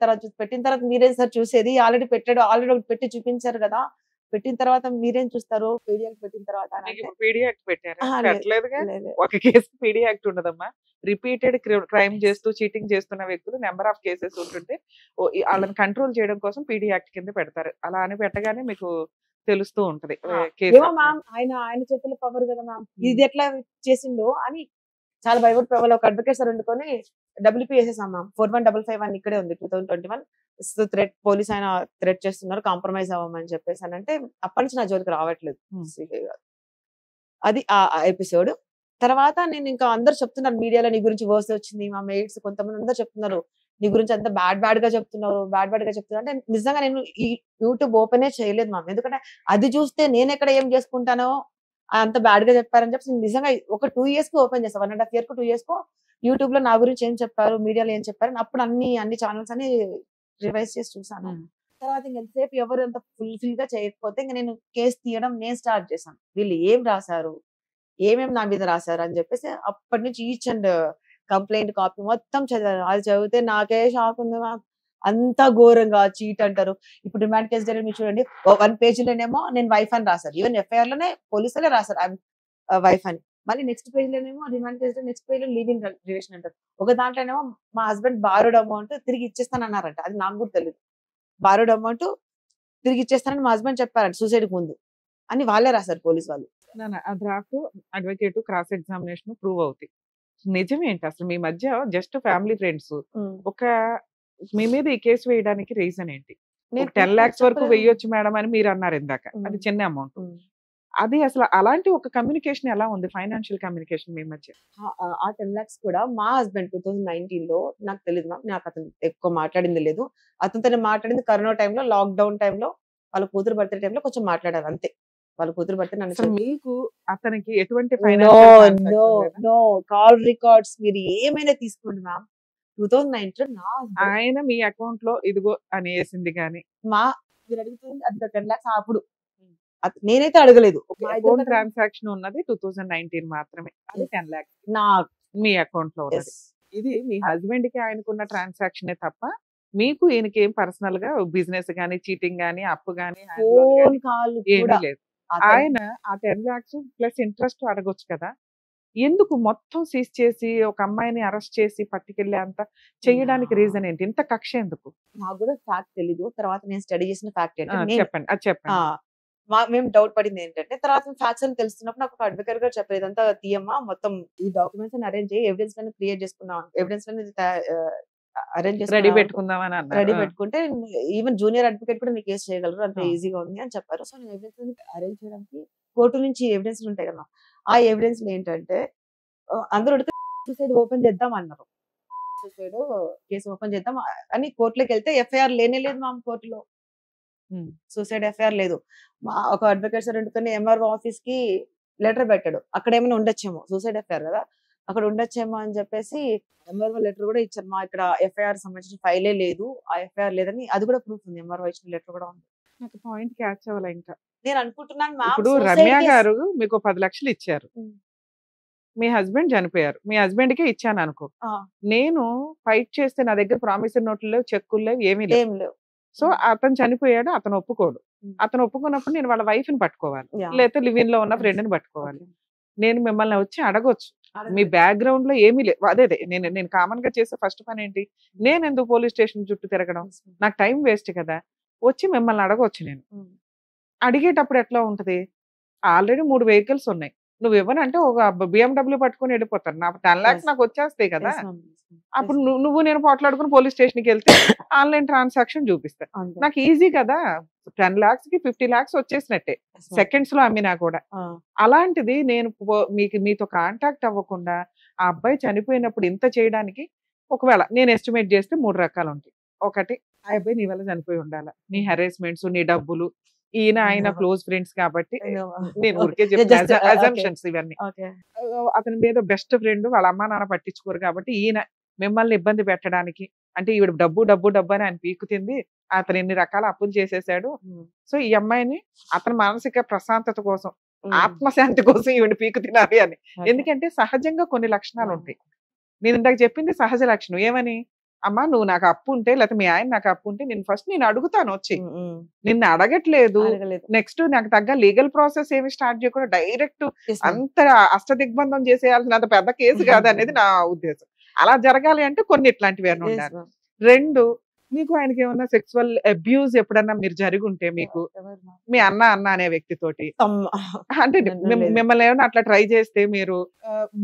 తర్వాత మీరేం సార్ చూసేది, ఆల్రెడీ ఒకటి పెట్టి చూపించారు కదా, పెట్టిన తర్వాత మీరేం చూస్తారు, పీడియాక్ట్ పెట్టిన తర్వాత అని నీకు అంటే, ఇప్పుడు పీడీ యాక్ట్ పెట్టారా? "ఆహా, లేదు, పెట్టలేదుగా. లేదు, ఒక కేసు పీడీ యాక్ట్ ఉండదమ్మా. రిపీటెడ్ క్రైమ్ చేస్తూ చీటింగ్ చేస్తున్న వ్యక్తులు నెంబర్ ఆఫ్ కేసెస్ ఉంటుంటే వాళ్ళని కంట్రోల్ చేయడం కోసం పీడీ యాక్ట్ కింద పెడతారు. అలా అని పెట్టగానే మీకు తెలుస్తూ ఉంటది కేసు. ఏమో మ్యామ్, ఆయన చేతుల పవర్ కదా మ్యామ్, ఇది ఎట్లా చేసిండో అని చాలా భయపడిపోవాలి. ఒక అడ్వకేట్ సార్ వండుకొని WP వేసేసాం మ్యామ్. 4155 ఇక్కడే ఉంది 2021. థ్రెట్ పోలీస్ ఆయన థ్రెట్ చేస్తున్నారు, కాంప్రమైజ్ అవ్వమని చెప్పేసి అని అంటే, అప్పటి నుంచి నా జోలికి రావట్లేదు శ్రీదేవి గారు. అది ఆ ఎపిసోడ్. తర్వాత నేను ఇంకా అందరు చెప్తున్నారు మీడియాలో నీ గురించి వర్స్ వచ్చింది, మా మేట్స్ కొంతమంది అందరు చెప్తున్నారు నీ గురించి అంత బ్యాడ్ గా చెప్తున్నారు అంటే నిజంగా నేను ఈ యూట్యూబ్ ఓపెనే చేయలేదు మ్యామ్. ఎందుకంటే అది చూస్తే నేను ఎక్కడ ఏం చేసుకుంటానో అంత బ్యాడ్ గా చెప్పారని చెప్పి నేను నిజంగా ఒక 2 years కు ఓపెన్ చేస్తాను, 1.5 year కు 2 years కు యూట్యూబ్ లో నా గురించి ఏం చెప్పారు, మీడియాలో ఏం చెప్పారు అని అప్పుడు అన్ని ఛానల్స్ అని రివైజ్ చేసి చూసాను. తర్వాత ఇంకెంతసేపు ఎవరు అంత ఫుల్ఫిల్ గా చేయకపోతే ఇంకా నేను కేసు తీయడం నేను స్టార్ట్ చేశాను. వీళ్ళు ఏం రాశారు, ఏమేమి నా మీద రాశారు అని చెప్పేసి అప్పటి నుంచి ఈచ్ అండ్ కంప్లైంట్ కాపీ మొత్తం చదివాను. అది చదివితే నాకే షాక్ ఉంది మ్యామ్, అంత ఘోరంగా చీట్ అంటారు. ఇప్పుడు రిమాండ్ కేసు జరిగి మీరు చూడండి, 1 page లోనేమో నేను వైఫ్ అని రాశారు, ఈవెన్ ఎఫ్ఐఆర్ లోనే పోలీసులే రాశారు ఐఎమ్ వైఫ్ అని. మళ్ళీ నెక్స్ట్ పేజ్ లోనేమో రిమాండ్ కేసు నెక్స్ట్ పేజ్ లో లివ్ ఇన్ రిలేషన్ అంటారు. ఒక దాంట్లోనేమో మా హస్బెండ్ బారోడ్ అమౌంట్ తిరిగి ఇచ్చేస్తానన్నారంట, అది నాకు కూడా తెలియదు. బారోడ్ అమౌంట్ తిరిగి ఇచ్చేస్తానని మా హస్బెండ్ చెప్పారంట సూసైడ్ ముందు అని వాళ్ళే రాశారు పోలీస్ వాళ్ళు. ఆ draft advocate cross examination prove అవుతాయి. నిజమేంటి అసలు మీ మధ్య జస్ట్ ఫ్యామిలీ ఫ్రెండ్స్ ఒక మీ మీద ఈ కేసు వేయడానికి రీజన్ ఏంటి? 10 lakhs వరకు వేయొచ్చు మేడం అని మీరు అన్నారు ఇందాక, అది చిన్న అమౌంట్. అది అసలు అలాంటి ఒక కమ్యూనికేషన్ ఎలా ఉంది, ఫైనాన్షియల్ కమ్యూనికేషన్ మీ మధ్య? ఆ 10 lakhs కూడా మా హస్బెండ్ 2019 లో నాకు తెలియదు మ్యామ్, నాకు అతను ఎక్కువ మాట్లాడింది లేదు. అతనితో మాట్లాడింది కరోనా టైంలో, లాక్డౌన్ టైంలో, వాళ్ళ కూతురు బర్త్డే టైంలో కొంచెం మాట్లాడారు అంతే. వాళ్ళ కూతురు బర్త్డే నన్ను మీకు అతనికి ఎటువంటి కాల్ రికార్డ్స్ మీరు ఏమైనా తీసుకోండి మ్యామ్, 2019 నా ఆయన మీ అకౌంట్ లో ఇదిగో అని వేసింది కానీ మా మీరు అడుగుతుంది అది 10 lakhs అప్పుడు నేనైతే అడగలేదు. అకౌంట్ ట్రాన్సాక్షన్ ఉన్నది 2019 మాత్రమే, అది 10 lakhs నా మీ అకౌంట్ లో ఉన్నది. ఇది మీ హస్బెండ్ కి ఆయనకున్న ట్రాన్సాక్షనే తప్ప మీకు ఈయనకి ఏం పర్సనల్ గా బిజినెస్ గానీ చీటింగ్ గానీ అప్పు గానీ ఫోన్ కాల్ ఏమీ కూడా లేదు. అతను ఆయన ఆ 10 lakhs ప్లస్ ఇంట్రెస్ట్ అడగొచ్చు కదా. ఎందుకు మొత్తం సీజ్ చేసి ఒక అమ్మాయిని అరెస్ట్ చేసి పట్టుకెళ్ళే అంత చేయడానికి రీజన్ ఏంటి? ఇంత కక్ష ఎందుకు? నాకు కూడా ఫ్యాక్ట్ తెలీదు. తర్వాత నేను స్టడీ చేసిన ఫ్యాక్ట్ ఏంటంటే చెప్పండి, అది చెప్పండి. మేము డౌట్ పడింది ఏంటంటే తర్వాత ఫ్యాక్ట్స్ అని తెలుస్తున్నప్పుడు నాకు ఒక అడ్వకేట్ గారు చెప్పారు, ఇదంతా తీయమ్మా, మొత్తం ఈ డాక్యుమెంట్స్ అరేంజ్ చేయి, ఎవిడెన్స్ లను క్రియేట్ చేసుకున్నాం, ఎవిడెన్స్ లను అరేంజ్ రెడీ పెట్టుకుందామని రెడీ అన్నారు. పెట్టుకుంటే ఈవెన్ జూనియర్ అడ్వకేట్ కూడా మీకు కేసు చేయగలరు, అంత ఆ. ఈజీగా ఉంది అని చెప్పారు. సో నేను ఎవిడెన్స్ అరేంజ్ చేయడానికి కోర్టు నుంచి ఎవిడెన్స్ ఉంటాయి కదా, ఆ ఎవిడెన్స్ ఏంటంటే అందరూ సూసైడ్ ఓపెన్ చేద్దాం అన్నారు. సూసైడ్ కేసు ఓపెన్ చేద్దాం అని కోర్టులోకి వెళ్తే ఎఫ్ఐఆర్ లేనే లేదు మా కోర్టులో. సూసైడ్ ఎఫ్ఐఆర్ లేదు. ఒక అడ్వకేట్ సార్ ఎందుకని ఎంఆర్ఓ ఆఫీస్ కి లెటర్ పెట్టాడు, అక్కడ ఏమైనా ఉండొచ్చేమో, సూసైడ్ ఎఫ్ఐఆర్ కదా అక్కడ ఉండొచ్చేమో అని చెప్పేసి ఎంఆర్ఓ లెటర్ కూడా ఇచ్చారు. మా ఇక్కడ ఎఫ్ఐఆర్ సంబంధించిన ఫైలే లేదు, ఆ ఎఫ్ఐఆర్ లేదని అది కూడా ప్రూఫ్ ఉంది, ఎంఆర్ఓ ఇచ్చిన లెటర్ కూడా ఉంది. నాకు పాయింట్ క్యాచ్ అవ్వాలి. ఇంకా నేను అనుకుంటున్నాను ఇప్పుడు రమ్య గారు మీకు 10 లక్షలు ఇచ్చారు, మీ హస్బెండ్ చనిపోయారు, మీ హస్బెండ్ కే ఇచ్చాను అనుకో, నేను ఫైట్ చేస్తే నా దగ్గర ప్రామిసరీ నోట్లు లేవు, చెక్కులు లేవు, ఏమీ లేవు. సో అతను చనిపోయాడు, అతను ఒప్పుకోడు. అతను ఒప్పుకున్నప్పుడు నేను వాళ్ళ వైఫ్ ని పట్టుకోవాలి, లేకపోతే లివ్ ఇన్ లో ఉన్న ఫ్రెండ్ ని పట్టుకోవాలి. నేను మిమ్మల్ని వచ్చి అడగొచ్చు, మీ బ్యాక్గ్రౌండ్ లో ఏమీ లేదు. అదే నేను కామన్ గా చేసే ఫస్ట్ పని ఏంటి, నేను ఎందుకు పోలీస్ స్టేషన్ చుట్టూ తిరగడం, నాకు టైం వేస్ట్ కదా. వచ్చి మిమ్మల్ని అడగొచ్చు. నేను అడిగేటప్పుడు ఎట్లా ఉంటది, ఆల్రెడీ 3 వెహికల్స్ ఉన్నాయి, నువ్వు ఇవ్వనంటే ఒక BMW పట్టుకొని వెళ్ళిపోతాను, నాకు 10 lakhs నాకు వచ్చేస్తాయి కదా. అప్పుడు నువ్వు నేను పోట్లాడుకుని పోలీస్ స్టేషన్ కి వెళ్తే ఆన్లైన్ ట్రాన్సాక్షన్ చూపిస్తా, నాకు ఈజీ కదా. 10 lakhs కి 50 lakhs వచ్చేసినట్టే సెకండ్స్ లో అమ్మినా కూడా. అలాంటిది నేను మీతో కాంటాక్ట్ అవ్వకుండా ఆ అబ్బాయి చనిపోయినప్పుడు ఇంత చేయడానికి, ఒకవేళ నేను ఎస్టిమేట్ చేస్తే 3 రకాలు ఉంటాయి. ఒకటి, ఆ అబ్బాయి నీ వల్ల చనిపోయి ఉండాలి, నీ హెరాస్మెంట్స్, నీ డబ్బులు, ఈయన ఆయన క్లోజ్ ఫ్రెండ్స్ కాబట్టి నేను ఊరికే చెప్తాను అజంప్షన్స్ ఇవన్నీ. అతని మీద బెస్ట్ ఫ్రెండ్, వాళ్ళ అమ్మా నాన్న పట్టించుకోరు కాబట్టి ఈయన మిమ్మల్ని ఇబ్బంది పెట్టడానికి, అంటే ఈవిడ డబ్బు డబ్బు డబ్బు అని ఆయన పీకుతుంది, అతను ఎన్ని రకాల అప్పులు చేసేసాడు. సో ఈ అమ్మాయిని అతని మానసిక ప్రశాంతత కోసం, ఆత్మశాంతి కోసం ఈవిడ పీకు తినాలి అని. ఎందుకంటే సహజంగా కొన్ని లక్షణాలు ఉంటాయి. నేను ఇందాక చెప్పింది సహజ లక్షణం. ఏమని, అమ్మా నువ్వు నాకు అప్పు ఉంటే, లేకపోతే మీ ఆయన నాకు అప్పు ఉంటే నేను ఫస్ట్ నేను అడుగుతాను, వచ్చి నిన్ను అడగట్లేదు. నెక్స్ట్ నాకు తగ్గ లీగల్ ప్రాసెస్ ఏమి స్టార్ట్ చేయకుండా డైరెక్ట్ అంత అష్టదిగ్బంధం చేసేయాల్సిన అంత పెద్ద కేసు కాదు అనేది నా ఉద్దేశం. అలా జరగాలి అంటే కొన్ని ఇట్లాంటివి అని ఉండాలి. 2, మీకు ఆయనకి ఏమన్నా సెక్సువల్ అబ్యూజ్ ఎప్పుడన్నా మీరు జరిగి ఉంటే, మీకు మీ అన్న అనే వ్యక్తితోటి, అంటే మిమ్మల్ని ఏమన్నా అట్లా ట్రై చేస్తే మీరు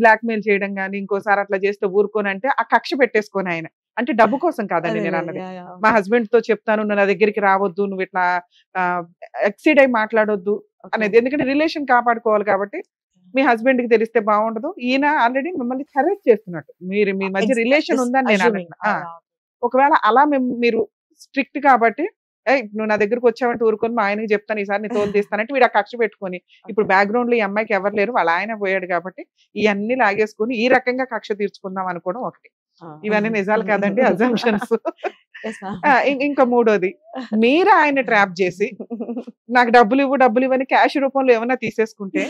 బ్లాక్ మెయిల్ చేయడం గానీ ఇంకోసారి అట్లా చేస్తే ఊరుకోని, అంటే ఆ కక్ష పెట్టేసుకొని ఆయన, అంటే డబ్బు కోసం కాదండి నేను అన్నది, మా హస్బెండ్ తో చెప్తాను నువ్వు నా దగ్గరికి రావద్దు, నువ్వు ఇట్లా ఎక్సీడ్ అయి మాట్లాడొద్దు అనేది. ఎందుకంటే రిలేషన్ కాపాడుకోవాలి కాబట్టి మీ హస్బెండ్ కి తెలిస్తే బాగుండదు. ఈయన ఆల్రెడీ మిమ్మల్ని హెరాస్ చేస్తున్నట్టు, మీ మధ్య రిలేషన్ ఉందని నేను అన్నట్టు. ఒకవేళ అలా మీరు స్ట్రిక్ట్ కాబట్టి, నువ్వు నా దగ్గరకు వచ్చావంటే ఊరుకొని మా ఆయనకి చెప్తాను, ఈసారి నీ తోలు తీస్తానంటే వీడు ఆ కక్ష పెట్టుకొని, ఇప్పుడు బ్యాక్గ్రౌండ్ లో ఈ అమ్మాయికి ఎవరు లేరు, వాళ్ళ ఆయన పోయాడు కాబట్టి ఇవన్నీ లాగేసుకుని ఈ రకంగా కక్ష తీర్చుకుందాం అనుకోవడం ఒకటి. ఇవన్నీ నిజాలు కాదండి, అజంప్షన్స్. ఇంకా 3వది, మీరు ఆయన ట్రాప్ చేసి నాకు డబ్బులు ఇవ్వని క్యాష్ రూపంలో ఏమన్నా తీసేసుకుంటే,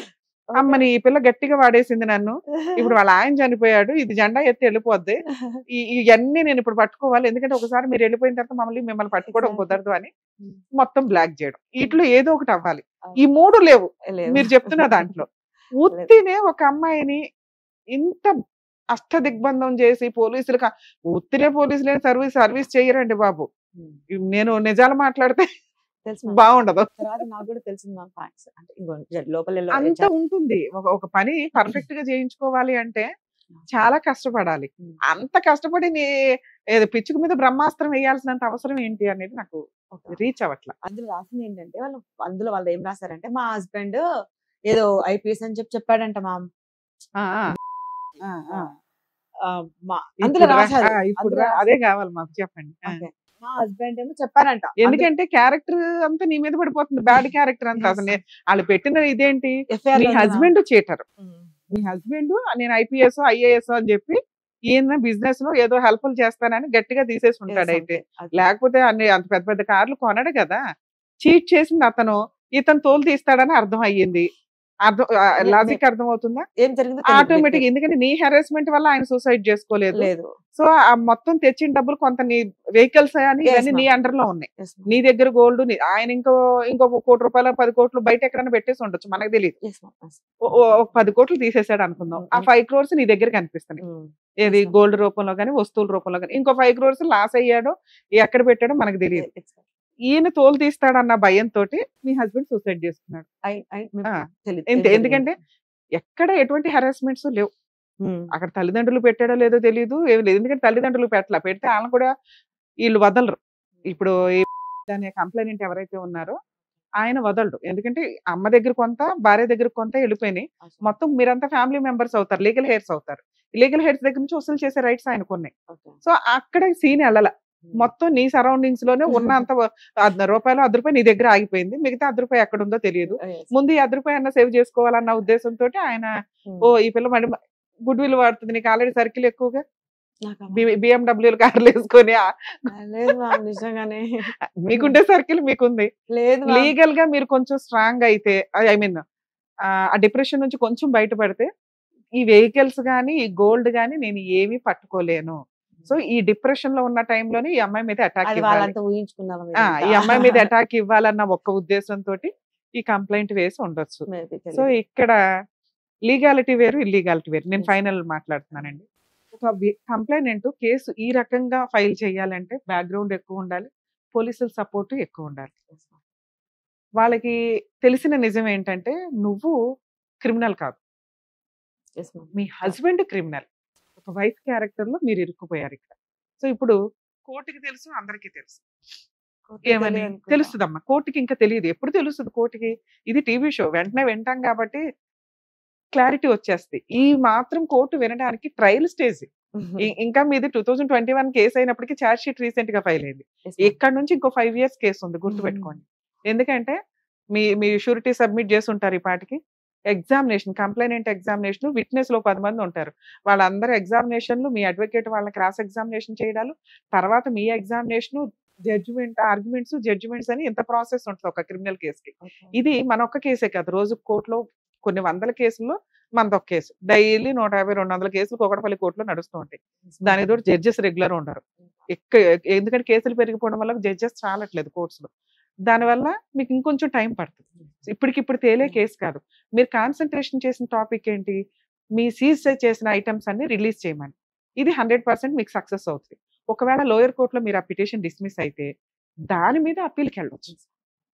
అమ్మని ఈ పిల్ల గట్టిగా వాడేసింది నన్ను, ఇప్పుడు వాళ్ళ ఆయన చనిపోయాడు, ఇది జెండా ఎత్తి వెళ్ళిపోద్ది, ఇవన్నీ నేను ఇప్పుడు పట్టుకోవాలి, ఎందుకంటే ఒకసారి మీరు వెళ్ళిపోయిన తర్వాత మిమ్మల్ని పట్టుకోవడం కుదరదు అని మొత్తం బ్లాక్ చేయడం. ఇట్లా ఏదో ఒకటి అవ్వాలి. ఈ 3 లేవు మీరు చెప్తున్న దాంట్లో. ఉత్తినే ఒక అమ్మాయిని ఇంత అష్టదిగ్బంధం చేసి పోలీసులు ఉత్తినే పోలీసులు సర్వీస్ చేయరండి బాబు. నేను నిజాలు మాట్లాడితే బాగుండదు. నాకు కూడా తెలిసింది అంటే లోపల అంత ఉంటుంది. ఒక పని పర్ఫెక్ట్ గా చేయించుకోవాలి అంటే చాలా కష్టపడాలి. అంత కష్టపడి ఏదో పిచ్చుకు మీద బ్రహ్మాస్త్రం వేయాల్సినంత అవసరం ఏంటి అనేది నాకు రీచ్ అవ్వట్లా. అందులో రాసింది ఏంటంటే వాళ్ళు ఏం రాశారంటే, మా హస్బెండ్ ఏదో ఐపీఎస్ అని చెప్పాడంట మా అందులో రాశారు. ఇప్పుడు అదే కావాలి మాకు, చెప్పండి. మా హస్బెండ్ ఏమో చెప్పారంట, ఎందుకంటే క్యారెక్టర్ అంతా నీ మీద పడిపోతుంది, బ్యాడ్ క్యారెక్టర్ అంతా. అసలు వాళ్ళు పెట్టిన ఇదేంటి, మీ హస్బెండ్ చీటర్, మీ హస్బెండ్ నేను ఐపీఎస్ ఐఏఎస్ అని చెప్పి ఈయన బిజినెస్ లో ఏదో హెల్ప్ఫుల్ చేస్తానని గట్టిగా తీసేసి ఉంటాడు. అయితే లేకపోతే అంత పెద్ద పెద్ద కార్లు కొనడు కదా, చీట్ చేసింది అతను, ఇతను తోలు తీస్తాడని అర్థం అయ్యింది. లాజిక్ అర్థం అవుతుందా? ఏం జరిగిందో ఆటోమేటిక్, ఎందుకంటే నీ హెరాస్మెంట్ వల్ల ఆయన సూసైడ్ చేసుకోలేదు. లేదు. సో ఆ మొత్తం తెచ్చిన డబ్బులు కొంత నీ వెహికల్స్ అని ఇవన్నీ నీ అండర్ లో ఉన్నాయి. నీ దగ్గర గోల్డ్, ఆయన ఇంకో 1 కోటి రూపాయలు 10 కోట్లు బయట ఎక్కడైనా పెట్టేసి ఉండొచ్చు, మనకు తెలియదు. ఒక 10 కోట్లు తీసేసాడు అనుకుందాం, ఆ 5 crores నీ దగ్గర కనిపిస్తున్నాయి. ఏది గోల్డ్ రూపంలో కానీ వస్తువుల రూపంలో కానీ. ఇంకో 5 crores లాస్ అయ్యాడో ఎక్కడ పెట్టాడో మనకు తెలియదు. ఈయన తోలు తీస్తాడన్న భయంతో మీ హస్బెండ్ సూసైడ్ చేసుకున్నాడు. ఎందుకంటే ఎక్కడ ఎటువంటి హెరాస్మెంట్స్ లేవు. అక్కడ తల్లిదండ్రులు పెట్టాడో లేదో తెలియదు, ఏమి లేదు. ఎందుకంటే తల్లిదండ్రులు పెడితే వాళ్ళని కూడా వీళ్ళు వదలరు. ఇప్పుడు దాని కంప్లైంట్ ఎవరైతే ఉన్నారో ఆయన వదలడు. ఎందుకంటే అమ్మ దగ్గర కొంత, భార్య దగ్గర కొంత వెళ్ళిపోయినాయి. మొత్తం మీరంతా ఫ్యామిలీ మెంబర్స్ అవుతారు, లీగల్ హెయిర్స్ అవుతారు. లీగల్ హెయిర్స్ దగ్గర నుంచి వసూలు చేసే రైట్స్ ఆయనకు ఉన్నాయి. సో అక్కడ సీన్ వెళ్ళాల. మొత్తం నీ సరౌండింగ్స్ లోనే ఉన్నంత రూపాయలు 10 రూపాయలు నీ దగ్గర ఆగిపోయింది, మిగతా 10 రూపాయలు ఎక్కడ ఉందో తెలియదు. ముందు ఈ 10 రూపాయలు అన్న సేవ్ చేసుకోవాలన్న ఉద్దేశంతో ఆయన ఈ పిల్ల మరి గుడ్ విల్ వాడుతుంది, నీకు ఆల్రెడీ సర్కిల్ ఎక్కువగా, BMW కార్లు వేసుకొని మీకుండే సర్కిల్ మీకుంది. లీగల్ గా మీరు కొంచెం స్ట్రాంగ్ అయితే, ఐ మీన్ ఆ డిప్రెషన్ నుంచి కొంచెం బయటపడితే ఈ వెహికల్స్ గానీ ఈ గోల్డ్ గానీ నేను ఏమీ పట్టుకోలేను. సో ఈ డిప్రెషన్ లో ఉన్న టైంలోనే ఈ అమ్మాయి మీద అటాక్ ఈ అమ్మాయి మీద అటాక్ ఇవ్వాలన్న ఒక్క ఉద్దేశంతో ఈ కంప్లైంట్ వేసి ఉండొచ్చు. సో ఇక్కడ లీగాలిటీ వేరు, ఇల్లీగాలిటీ వేరు. నేను ఫైనల్ మాట్లాడుతున్నానండి. ఒక కంప్లైంట్ కేసు ఈ రకంగా ఫైల్ చేయాలంటే బ్యాక్గ్రౌండ్ ఎక్కువ ఉండాలి, పోలీసుల సపోర్ట్ ఎక్కువ ఉండాలి. వాళ్ళకి తెలిసిన నిజం ఏంటంటే నువ్వు క్రిమినల్ కాదు, మీ హస్బెండ్ క్రిమినల్. ఒక వైఫ్ క్యారెక్టర్ లో మీరు ఇరుక్కుపోయారు ఇక్కడ. సో ఇప్పుడు కోర్టుకి తెలుసు, అందరికీ తెలుసు. ఏమని తెలుస్తుందమ్మా కోర్టుకి? ఇంకా తెలియదు. ఎప్పుడు తెలుస్తుంది కోర్టుకి? ఇది టీవీ షో, వెంటనే వింటాం కాబట్టి క్లారిటీ వచ్చేస్తుంది. ఈ మాత్రం కోర్టు వినడానికి ట్రయల్ స్టేజ్. ఇంకా మీది 2021 కేసు అయినప్పటికీ ఛార్జ్ షీట్ రీసెంట్ గా ఫైల్ అయింది. ఇక్కడ నుంచి ఇంకో 5 years కేసు ఉంది, గుర్తుపెట్టుకోండి. ఎందుకంటే మీ షూరిటీ సబ్మిట్ చేసి ఉంటారు. ఈ పాటికి ఎగ్జామినేషన్, కంప్లైనెంట్ ఎగ్జామినేషన్, విట్నెస్ లో 10 మంది ఉంటారు. వాళ్ళందరూ ఎగ్జామినేషన్లు, మీ అడ్వకేట్ వాళ్ళని క్రాస్ ఎగ్జామినేషన్ చేయడాలు, తర్వాత మీ ఎగ్జామినేషన్, జడ్జిమెంట్, ఆర్గ్యుమెంట్స్, జడ్జిమెంట్స్ అని ఎంత ప్రాసెస్ ఉంటుంది ఒక క్రిమినల్ కేసుకి. ఇది మన ఒక్క కేసే కాదు, రోజు కోర్టులో కొన్ని వందల కేసుల్లో మనది ఒక కేసు. డైలీ 150-200 కేసులు కోకటపల్లి కోర్టులో నడుస్తూ ఉంటాయి. దాని తోటి జడ్జెస్ రెగ్యులర్ ఉండరు. ఎందుకంటే కేసులు పెరిగిపోవడం వల్ల జడ్జెస్ చాలట్లేదు కోర్ట్స్ లో. దానివల్ల మీకు ఇంకొంచెం టైం పడుతుంది. ఇప్పటికిప్పుడు తేలే కేసు కాదు. మీరు కాన్సన్ట్రేషన్ చేసిన టాపిక్ ఏంటి? మీ సీజ్ చేసిన ఐటమ్స్ అన్ని రిలీజ్ చేయమని. ఇది 100% మీకు సక్సెస్ అవుతుంది. ఒకవేళ లోయర్ కోర్టులో మీరు ఆ పిటిషన్ డిస్మిస్ అయితే దాని మీద అప్పీల్కి వెళ్ళవచ్చు.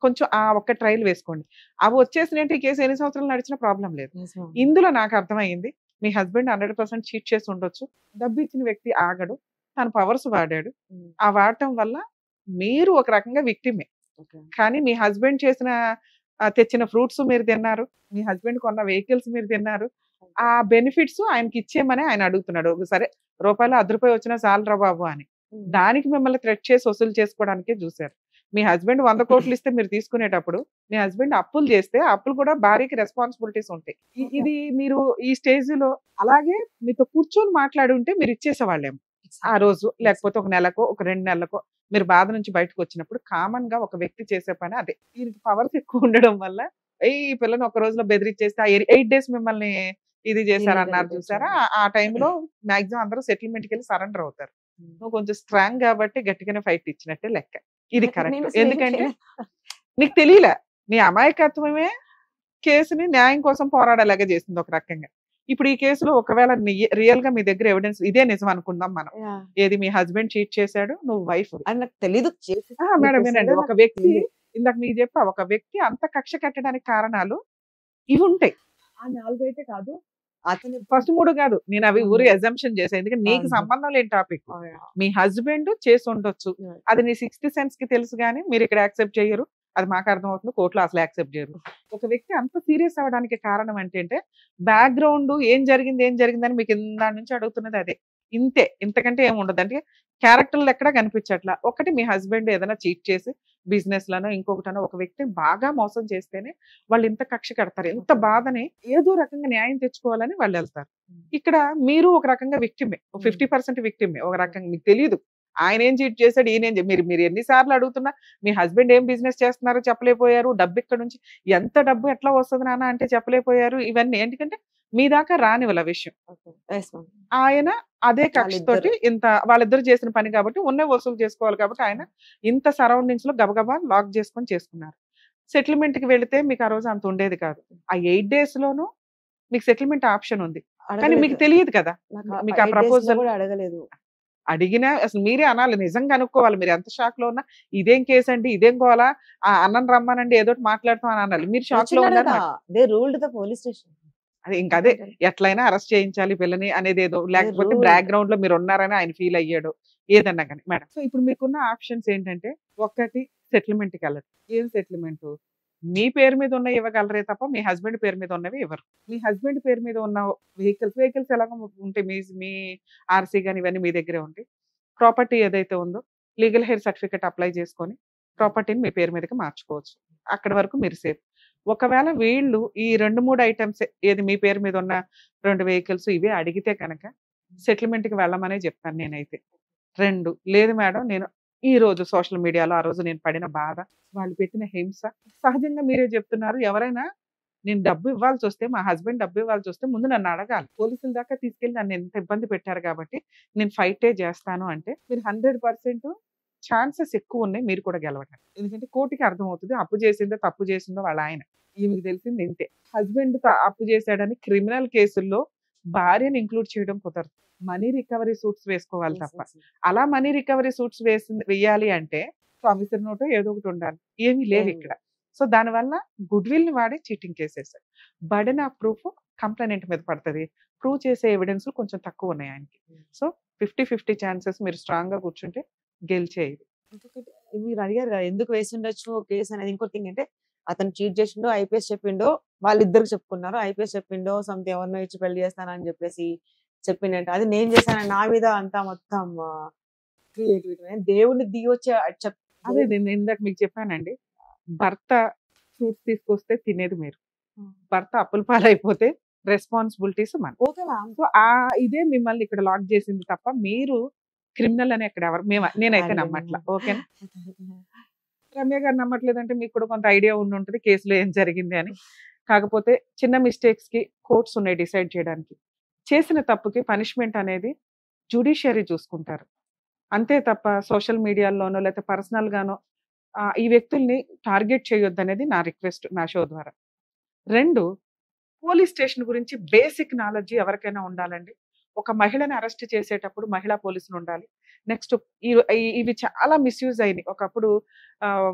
కొంచెం ఆ ఒక్క ట్రయల్ వేసుకోండి. అవి వచ్చేసినట్టు ఈ కేసు ఎన్ని సంవత్సరాలు నడిచిన ప్రాబ్లం లేదు. ఇందులో నాకు అర్థమైంది, మీ హస్బెండ్ 100% చీట్ చేసి ఉండొచ్చు. డబ్బు ఇచ్చిన వ్యక్తి ఆగడు, తన పవర్స్ వాడాడు. ఆ వాడటం వల్ల మీరు ఒక రకంగా విక్టిమే. కానీ మీ హస్బెండ్ తెచ్చిన ఫ్రూట్స్ మీరు తిన్నారు, మీ హస్బెండ్ కొన్న వెహికల్స్ మీరు తిన్నారు. ఆ బెనిఫిట్స్ ఆయనకి ఇచ్చేయమని ఆయన అడుగుతున్నాడు. సరే రూపాయలు 10 రూపాయలు వచ్చినా చాలరా బాబు అని. దానికి మిమ్మల్ని థ్రెట్ చేసి వసూలు చేసుకోవడానికే చూశారు. మీ హస్బెండ్ 100 కోట్లు ఇస్తే మీరు తీసుకునేటప్పుడు మీ హస్బెండ్ అప్పులు చేస్తే అప్పులు కూడా భార్యకి రెస్పాన్సిబిలిటీస్ ఉంటాయి. ఇది మీరు ఈ స్టేజ్ లో అలాగే మీతో కూర్చొని మాట్లాడి ఉంటే మీరు ఇచ్చేసేవాళ్ళేమో ఆ రోజు, లేకపోతే ఒక నెలకో ఒక 2 నెలలకో మీరు బాధ నుంచి బయటకు వచ్చినప్పుడు. కామన్ గా ఒక వ్యక్తి చేసే పని అదే. దీనికి పవర్స్ ఎక్కువ ఉండడం వల్ల ఈ పిల్లని ఒక రోజులో బెదిరించేస్తే 8 days మిమ్మల్ని ఇది చేశారన్నారు చూసారా, ఆ టైంలో మాక్సిమం అందరూ సెటిల్మెంట్కి వెళ్ళి సరెండర్ అవుతారు. నువ్వు కొంచెం స్ట్రాంగ్ కాబట్టి గట్టిగానే ఫైట్ ఇచ్చినట్టే లెక్క. ఇది కరెక్ట్. ఎందుకంటే నీకు తెలియలే, నీ అమాయకత్వమే కేసుని న్యాయం కోసం పోరాడేలాగా చేసింది ఒక రకంగా. ఇప్పుడు ఈ కేసులో ఒకవేళ రియల్ గా మీ దగ్గర ఎవిడెన్స్ ఇదే నిజం అనుకుందాం మనం, ఏది మీ హస్బెండ్ చీట్ చేశాడు, నువ్వు వైఫ్ నాకు తెలీదు. మేడం వినండి, ఒక వ్యక్తి ఇందాక మీకు చెప్పా, ఒక వ్యక్తి అంత కక్ష కట్టడానికి కారణాలు ఇవి ఉంటాయి. ఆ 4 అయితే కాదు, అతను ఫస్ట్ 3 కాదు, నేను అవి ఊరి అజంప్షన్ చేశాను. ఎందుకంటే నీకు సంబంధం లేని టాపిక్. మీ హస్బెండ్ చేసి ఉండొచ్చు, అది నీ 6th sense కి తెలుసు, కానీ మీరు ఇక్కడ యాక్సెప్ట్ చేయరు. అది మాకు అర్థం అవుతుంది, కోర్టులో అసలు యాక్సెప్ట్ చేయరు. ఒక వ్యక్తి అంత సీరియస్ అవ్వడానికి కారణం ఏంటంటే బ్యాక్గ్రౌండ్ ఏం జరిగిందని మీకు ఇందా నుంచి అడుగుతున్నది అదే. ఇంతే, ఇంతకంటే ఏమి ఉండదు. అంటే క్యారెక్టర్లు ఎక్కడా కనిపించట్లా. ఒకటి మీ హస్బెండ్ ఏదైనా చీట్ చేసి బిజినెస్ లను ఇంకొకటనో ఒక వ్యక్తిని బాగా మోసం చేస్తేనే వాళ్ళు ఇంత కక్ష కడతారు. ఇంత బాధని ఏదో రకంగా న్యాయం తెచ్చుకోవాలని వాళ్ళు వెళ్తారు. ఇక్కడ మీరు ఒక రకంగా విక్టిమే, 50% విక్టిమే. ఒక రకంగా మీకు తెలియదు ఆయన ఏం చీట్ చేశాడు, ఈయన మీరు మీరు ఎన్నిసార్లు అడుగుతున్నా మీ హస్బెండ్ ఏం బిజినెస్ చేస్తున్నారో చెప్పలేకపోయారు, డబ్బు ఇక్కడ నుంచి ఎంత డబ్బు ఎట్లా వస్తుంది నాన్న అంటే చెప్పలేకపోయారు. ఇవన్నీ ఎందుకంటే మీ దాకా రానివ్వాల విషయం. ఆయన అదే కక్షతోటి ఇంత వాళ్ళిద్దరు చేసిన పని కాబట్టి ఉన్న వసూలు చేసుకోవాలి కాబట్టి ఆయన ఇంత సరౌండింగ్స్ లో గబగబా లాక్ చేసుకున్నారు. సెటిల్మెంట్ కి వెళితే మీకు ఆ రోజు అంత ఉండేది కాదు. ఆ 8 days లోనూ మీకు సెటిల్మెంట్ ఆప్షన్ ఉంది, కానీ మీకు తెలియదు కదా. మీకు ఆ ప్రపోజల్ అడగలేదు. అడిగినా అసలు మీరే అనాలి, నిజంగా అనుకోవాలి. మీరు ఎంత షాక్ లో ఉన్నా ఇదేం కేసు అండి, ఇదేం కోవాలా, ఆ అన్నం రమ్మానండి, ఏదో మాట్లాడుతాం అని అనాలి. మీరు షాక్ లో ఉన్నారు. అదే ఇంకా అదే ఎట్లయినా అరెస్ట్ చేయించాలి పిల్లని అనేది ఏదో, లేకపోతే బ్యాక్గ్రౌండ్ లో మీరు ఉన్నారని ఆయన ఫీల్ అయ్యాడు, ఏదన్నా కానీ. మేడం, సో ఇప్పుడు మీకున్న ఆప్షన్స్ ఏంటంటే, ఒకటి సెటిల్మెంట్ కి వెళ్ళడం. ఏం సెటిల్మెంట్? మీ పేరు మీద ఉన్న ఇవ్వగలరే తప్ప మీ హస్బెండ్ పేరు మీద ఉన్నవి ఇవ్వరు. మీ హస్బెండ్ పేరు మీద ఉన్న వెహికల్స్ ఎలాగో ఉంటాయి, మీ ఆర్సీ కానీ ఇవన్నీ మీ దగ్గరే ఉంటాయి. ప్రాపర్టీ ఏదైతే ఉందో లీగల్ హెయిర్ సర్టిఫికేట్ అప్లై చేసుకొని ప్రాపర్టీని మీ పేరు మీదకి మార్చుకోవచ్చు. అక్కడి వరకు మీరు సేఫ్. ఒకవేళ వీళ్ళు ఈ 2-3 ఐటమ్స్ ఏది మీ పేరు మీద ఉన్న 2 vehicles ఇవే అడిగితే కనుక సెటిల్మెంట్ కి వెళ్ళమనే చెప్తాను నేనైతే. 2 లేదు మేడం, నేను ఈ రోజు సోషల్ మీడియాలో ఆ రోజు నేను పడిన బాధ, వాళ్ళు పెట్టిన హింస, సహజంగా మీరే చెప్తున్నారు, ఎవరైనా నేను డబ్బు ఇవ్వాల్సి వస్తే, మా హస్బెండ్ డబ్బు ఇవ్వాల్సి వస్తే ముందు నన్ను అడగాలి. పోలీసుల దాకా తీసుకెళ్ళి నన్ను ఎంత ఇబ్బంది పెట్టారు కాబట్టి నేను ఫైటే చేస్తాను అంటే మీరు 100% ఛాన్సెస్ ఎక్కువ ఉన్నాయి మీరు కూడా గెలవటానికి. ఎందుకంటే కోర్టుకి అర్థమవుతుంది అప్పు చేసిందో తప్పు చేసిందో వాళ్ళ ఆయన. ఈమెకు తెలిసింది ఇంతే, హస్బెండ్ అప్పు చేశాడని క్రిమినల్ కేసుల్లో భార్యను ఇంక్లూడ్ చేయడం కుదరదు. మనీ రికవరీ సూట్స్ వేసుకోవాలి తప్ప. అలా మనీ రికవరీ సూట్స్ వేయాలి అంటే ప్రామిసరీ నోట్ ఏదో ఒకటి ఉండాలి, ఏమీ లేవు ఇక్కడ. సో దానివల్ల గుడ్ విల్ ని వాడి చీటింగ్ కేసేసారు. బర్డెన్ ఆఫ్ ప్రూఫ్ కంప్లైనెంట్ మీద పడుతుంది, ప్రూవ్ చేసే ఎవిడెన్స్ కొంచెం తక్కువ ఉన్నాయి ఆయనకి. సో 50-50 ఛాన్సెస్, మీరు స్ట్రాంగ్ గా కూర్చుంటే గెలిచేది. ఇంకొకటి మీరు అడిగారు కదా ఎందుకు వేసి ఉండొచ్చు కేసు అనేది. ఇంకోటి ఏంటంటే అతను చీట్ చేసిండో, ఐపీఎస్ చెప్పిండో, వాళ్ళిద్దరికి చెప్పుకున్నారు. ఐపీఎస్ చెప్పిండో సంథింగ్ ఎవరినో ఇచ్చి పెళ్లి చేస్తానని చెప్పేసి చెప్పిండంటే అది నేను చేశాను నా మీద అంతా మొత్తం క్రియేటివిటీ దేవుడిని దిగొచ్చే అదే నేను ఇందాక మీకు చెప్పానండి, భర్త ఫ్రూట్స్ తీసుకొస్తే తినేది మీరు, భర్త అప్పుల పాలైపోతే రెస్పాన్సిబిలిటీస్ మన. Okay ma'am. సో ఇదే మిమ్మల్ని ఇక్కడ లాక్ చేసింది తప్ప మీరు క్రిమినల్ అని ఎక్కడ ఎవరు నేనైతే నమ్మట్లా. ఓకేనా? రమ్య గారు నమ్మట్లేదంటే మీకు కూడా కొంత ఐడియా ఉండి ఉంటుంది కేసులో ఏం జరిగింది అని. కాకపోతే చిన్న మిస్టేక్స్ కి కోర్ట్స్ ఉన్నాయి డిసైడ్ చేయడానికి. చేసిన తప్పుకి పనిష్మెంట్ అనేది జ్యుడిషియరీ చూసుకుంటారు అంతే తప్ప సోషల్ మీడియాలోనో లేకపోతే పర్సనల్ గానో ఈ వ్యక్తుల్ని టార్గెట్ చేయొద్దు అనేది నా రిక్వెస్ట్ నా షో ద్వారా. 2, పోలీస్ స్టేషన్ గురించి బేసిక్ నాలెడ్జ్ ఎవరికైనా ఉండాలండి. ఒక మహిళని అరెస్ట్ చేసేటప్పుడు మహిళా పోలీసులు ఉండాలి. నెక్స్ట్ ఇవి చాలా మిస్యూజ్ అయినాయి. ఒకప్పుడు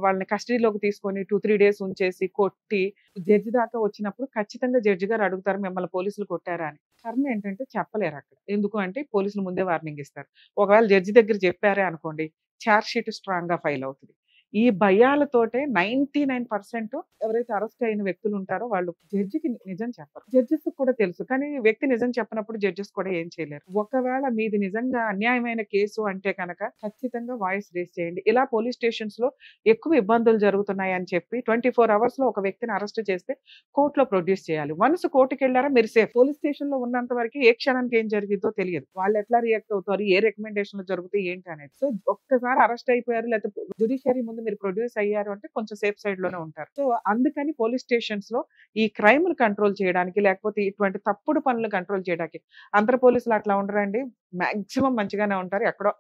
వాళ్ళని కస్టడీలోకి తీసుకొని 2-3 days ఉంచేసి కొట్టి జడ్జి దాకా వచ్చినప్పుడు ఖచ్చితంగా జడ్జి గారు అడుగుతారు మిమ్మల్ని పోలీసులు కొట్టారా అని. కర్మ ఏంటంటే చెప్పలేరు అక్కడ. ఎందుకు అంటే పోలీసులు ముందే వార్నింగ్ ఇస్తారు. ఒకవేళ జడ్జి దగ్గర చెప్పారే అనుకోండి ఛార్జ్ షీట్ స్ట్రాంగ్ గా ఫైల్ అవుతుంది. ఈ భయాలతోటే 99% ఎవరైతే అరెస్ట్ అయిన వ్యక్తులు ఉంటారో వాళ్ళు జడ్జికి నిజం చెప్పరు. జడ్జెస్ కూడా తెలుసు, కానీ వ్యక్తి నిజం చెప్పినప్పుడు జడ్జెస్ కూడా ఏం చేయలేరు. ఒకవేళ మీది నిజంగా అన్యాయమైన కేసు అంటే కనుక ఖచ్చితంగా వాయిస్ రేస్ చేయండి. ఇలా పోలీస్ స్టేషన్స్ లో ఎక్కువ ఇబ్బందులు జరుగుతున్నాయి అని చెప్పి 24 hours లో ఒక వ్యక్తిని అరెస్ట్ చేస్తే కోర్టులో ప్రొడ్యూస్ చేయాలి. వన్స్ కోర్టుకి వెళ్ళారా మీరు సేఫ్. పోలీస్ స్టేషన్ లో ఉన్నంత వరకు ఏ క్షణానికి ఏం జరిగిందో తెలియదు, వాళ్ళు ఎట్లా రియాక్ట్ అవుతారు, ఏ రికమెండేషన్లు జరుగుతాయి ఏంటి అనేది. సో ఒక్కసారి అరెస్ట్ అయిపోయారు లేకపోతే జ్యుడిషియరీ ముందు మీరు ప్రొడ్యూస్ అయ్యారు అంటే కొంచెం సేఫ్ సైడ్ లోనే ఉంటారు. సో అందుకని పోలీస్ స్టేషన్స్ లో ఈ క్రైమ్ కంట్రోల్ చేయడానికి లేకపోతే ఇటువంటి తప్పుడు పనులు కంట్రోల్ చేయడానికి అందరు పోలీసులు అట్లా ఉండరండి, మాక్సిమం మంచిగానే ఉంటారు, ఎక్కడో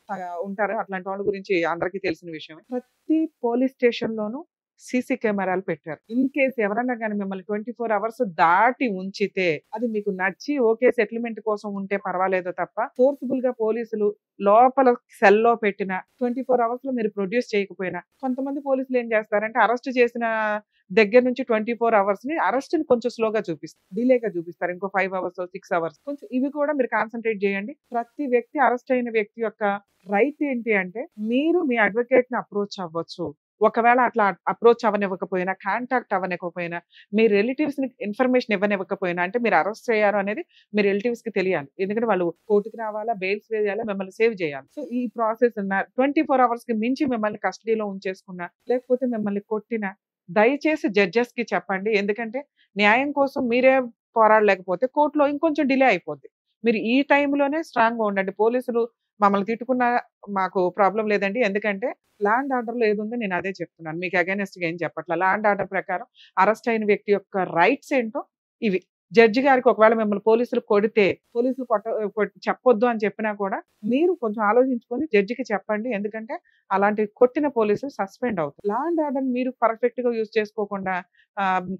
ఉంటారు. అట్లాంటి వాళ్ళ గురించి అందరికీ తెలిసిన విషయమే. ప్రతి పోలీస్ స్టేషన్ లోనూ సీసీ కెమెరాలు పెట్టారు. ఇన్ కేసు ఎవరన్నా కానీ మిమ్మల్ని 24 hours దాటి ఉంచితే అది మీకు నచ్చి ఓకే సెటిల్మెంట్ కోసం ఉంటే పర్వాలేదు తప్ప ఫోర్స్ఫుల్ గా పోలీసులు లోపల సెల్లో పెట్టిన 24 hours లో మీరు ప్రొడ్యూస్ చేయకపోయినా కొంతమంది పోలీసులు ఏం చేస్తారంటే అరెస్ట్ చేసిన దగ్గర నుంచి 24 hours ని అరెస్ట్ ని కొంచెం స్లోగా చూపిస్తారు, డిలేగా చూపిస్తారు. ఇంకో 5 hours 6 hours కొంచెం ఇవి కూడా మీరు కాన్సన్ట్రేట్ చేయండి. ప్రతి వ్యక్తి అరెస్ట్ అయిన వ్యక్తి యొక్క రైట్ ఏంటి అంటే మీరు మీ అడ్వకేట్ ని అప్రోచ్ అవ్వచ్చు. ఒకవేళ అట్లా అప్రోచ్ అవ్వనివ్వకపోయినా కాంటాక్ట్ అవ్వనివ్వకపోయినా మీ రిలేటివ్స్ ని ఇన్ఫర్మేషన్ ఇవ్వనివ్వకపోయినా అంటే మీరు అరెస్ట్ అయ్యారు అనేది మీ రిలేటివ్స్ కి తెలియాలి. ఎందుకంటే వాళ్ళు కోర్టుకి రావాలా, బెయిల్స్ వేయాలా, మిమ్మల్ని సేవ్ చేయాలి. సో ఈ ప్రాసెస్ 24 hours కి మించి మిమ్మల్ని కస్టడీలో ఉంచేసుకున్నా లేకపోతే మిమ్మల్ని కొట్టినా దయచేసి జడ్జెస్ కి చెప్పండి. ఎందుకంటే న్యాయం కోసం మీరే పోరాడలేకపోతే కోర్టులో ఇంకొంచెం డిలే అయిపోద్ది. మీరు ఈ టైంలోనే స్ట్రాంగ్ గా ఉండండి. పోలీసులు మమ్మల్ని తిట్టుకున్నా మాకు ప్రాబ్లం లేదండి. ఎందుకంటే ల్యాండ్ ఆర్డర్‌లో ఏదుందో నేను అదే చెప్తున్నాను. మీకు అగైనెస్ట్‌గా ఏం చెప్పట్లా. ల్యాండ్ ఆర్డర్ ప్రకారం అరెస్ట్ అయిన వ్యక్తి యొక్క రైట్స్ ఏంటో ఇవి. జడ్జి గారికి ఒకవేళ మిమ్మల్ని పోలీసులు కొడితే, పోలీసులు చెప్పొద్దు అని చెప్పినా కూడా మీరు కొంచెం ఆలోచించుకొని జడ్జికి చెప్పండి. ఎందుకంటే అలాంటి కొట్టిన పోలీసులు సస్పెండ్ అవుతారు. లా అండ్ ఆర్డర్‌ని మీరు పర్ఫెక్ట్‌గా యూజ్ చేసుకోకుండా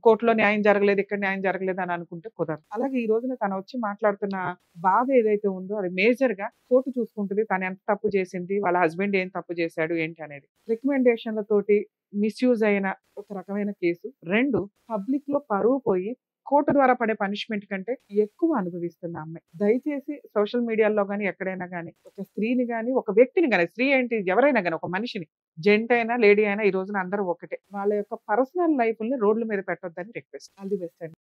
కోర్టులో న్యాయం జరగలేదు, ఇక్కడ న్యాయం జరగలేదు అని అనుకుంటే కుదరదు. అలాగే ఈ రోజున తను వచ్చి మాట్లాడుతున్న బాధ ఏదైతే ఉందో అది మేజర్‌గా కోర్టు చూసుకుంటది. తను ఎంత తప్పు చేసింది, వాళ్ళ హస్బెండ్ ఏం తప్పు చేశాడు ఏంటి అనేది. రికమెండేషన్‌లతోటి మిస్‌యూజ్ అయిన ఒక రకమైన కేసు. 2 పబ్లిక్‌లో పరువు పోయి కోర్టు ద్వారా పడే పనిష్మెంట్ కంటే ఎక్కువ అనుభవిస్తున్న అమ్మాయి. దయచేసి సోషల్ మీడియాలో గాని, ఎక్కడైనా గాని ఒక స్త్రీని గాని, ఒక వ్యక్తిని గాని, స్త్రీ ఏంటి ఎవరైనా గాని, ఒక మనిషిని జెంట్ అయినా, లేడీ అయినా ఈ రోజున అందరూ ఒకటే. వాళ్ళ యొక్క పర్సనల్ లైఫ్‌ని రోడ్ల మీద పెట్టొద్దని రిక్వెస్ట్. ఆల్ ది బెస్ట్ అండి.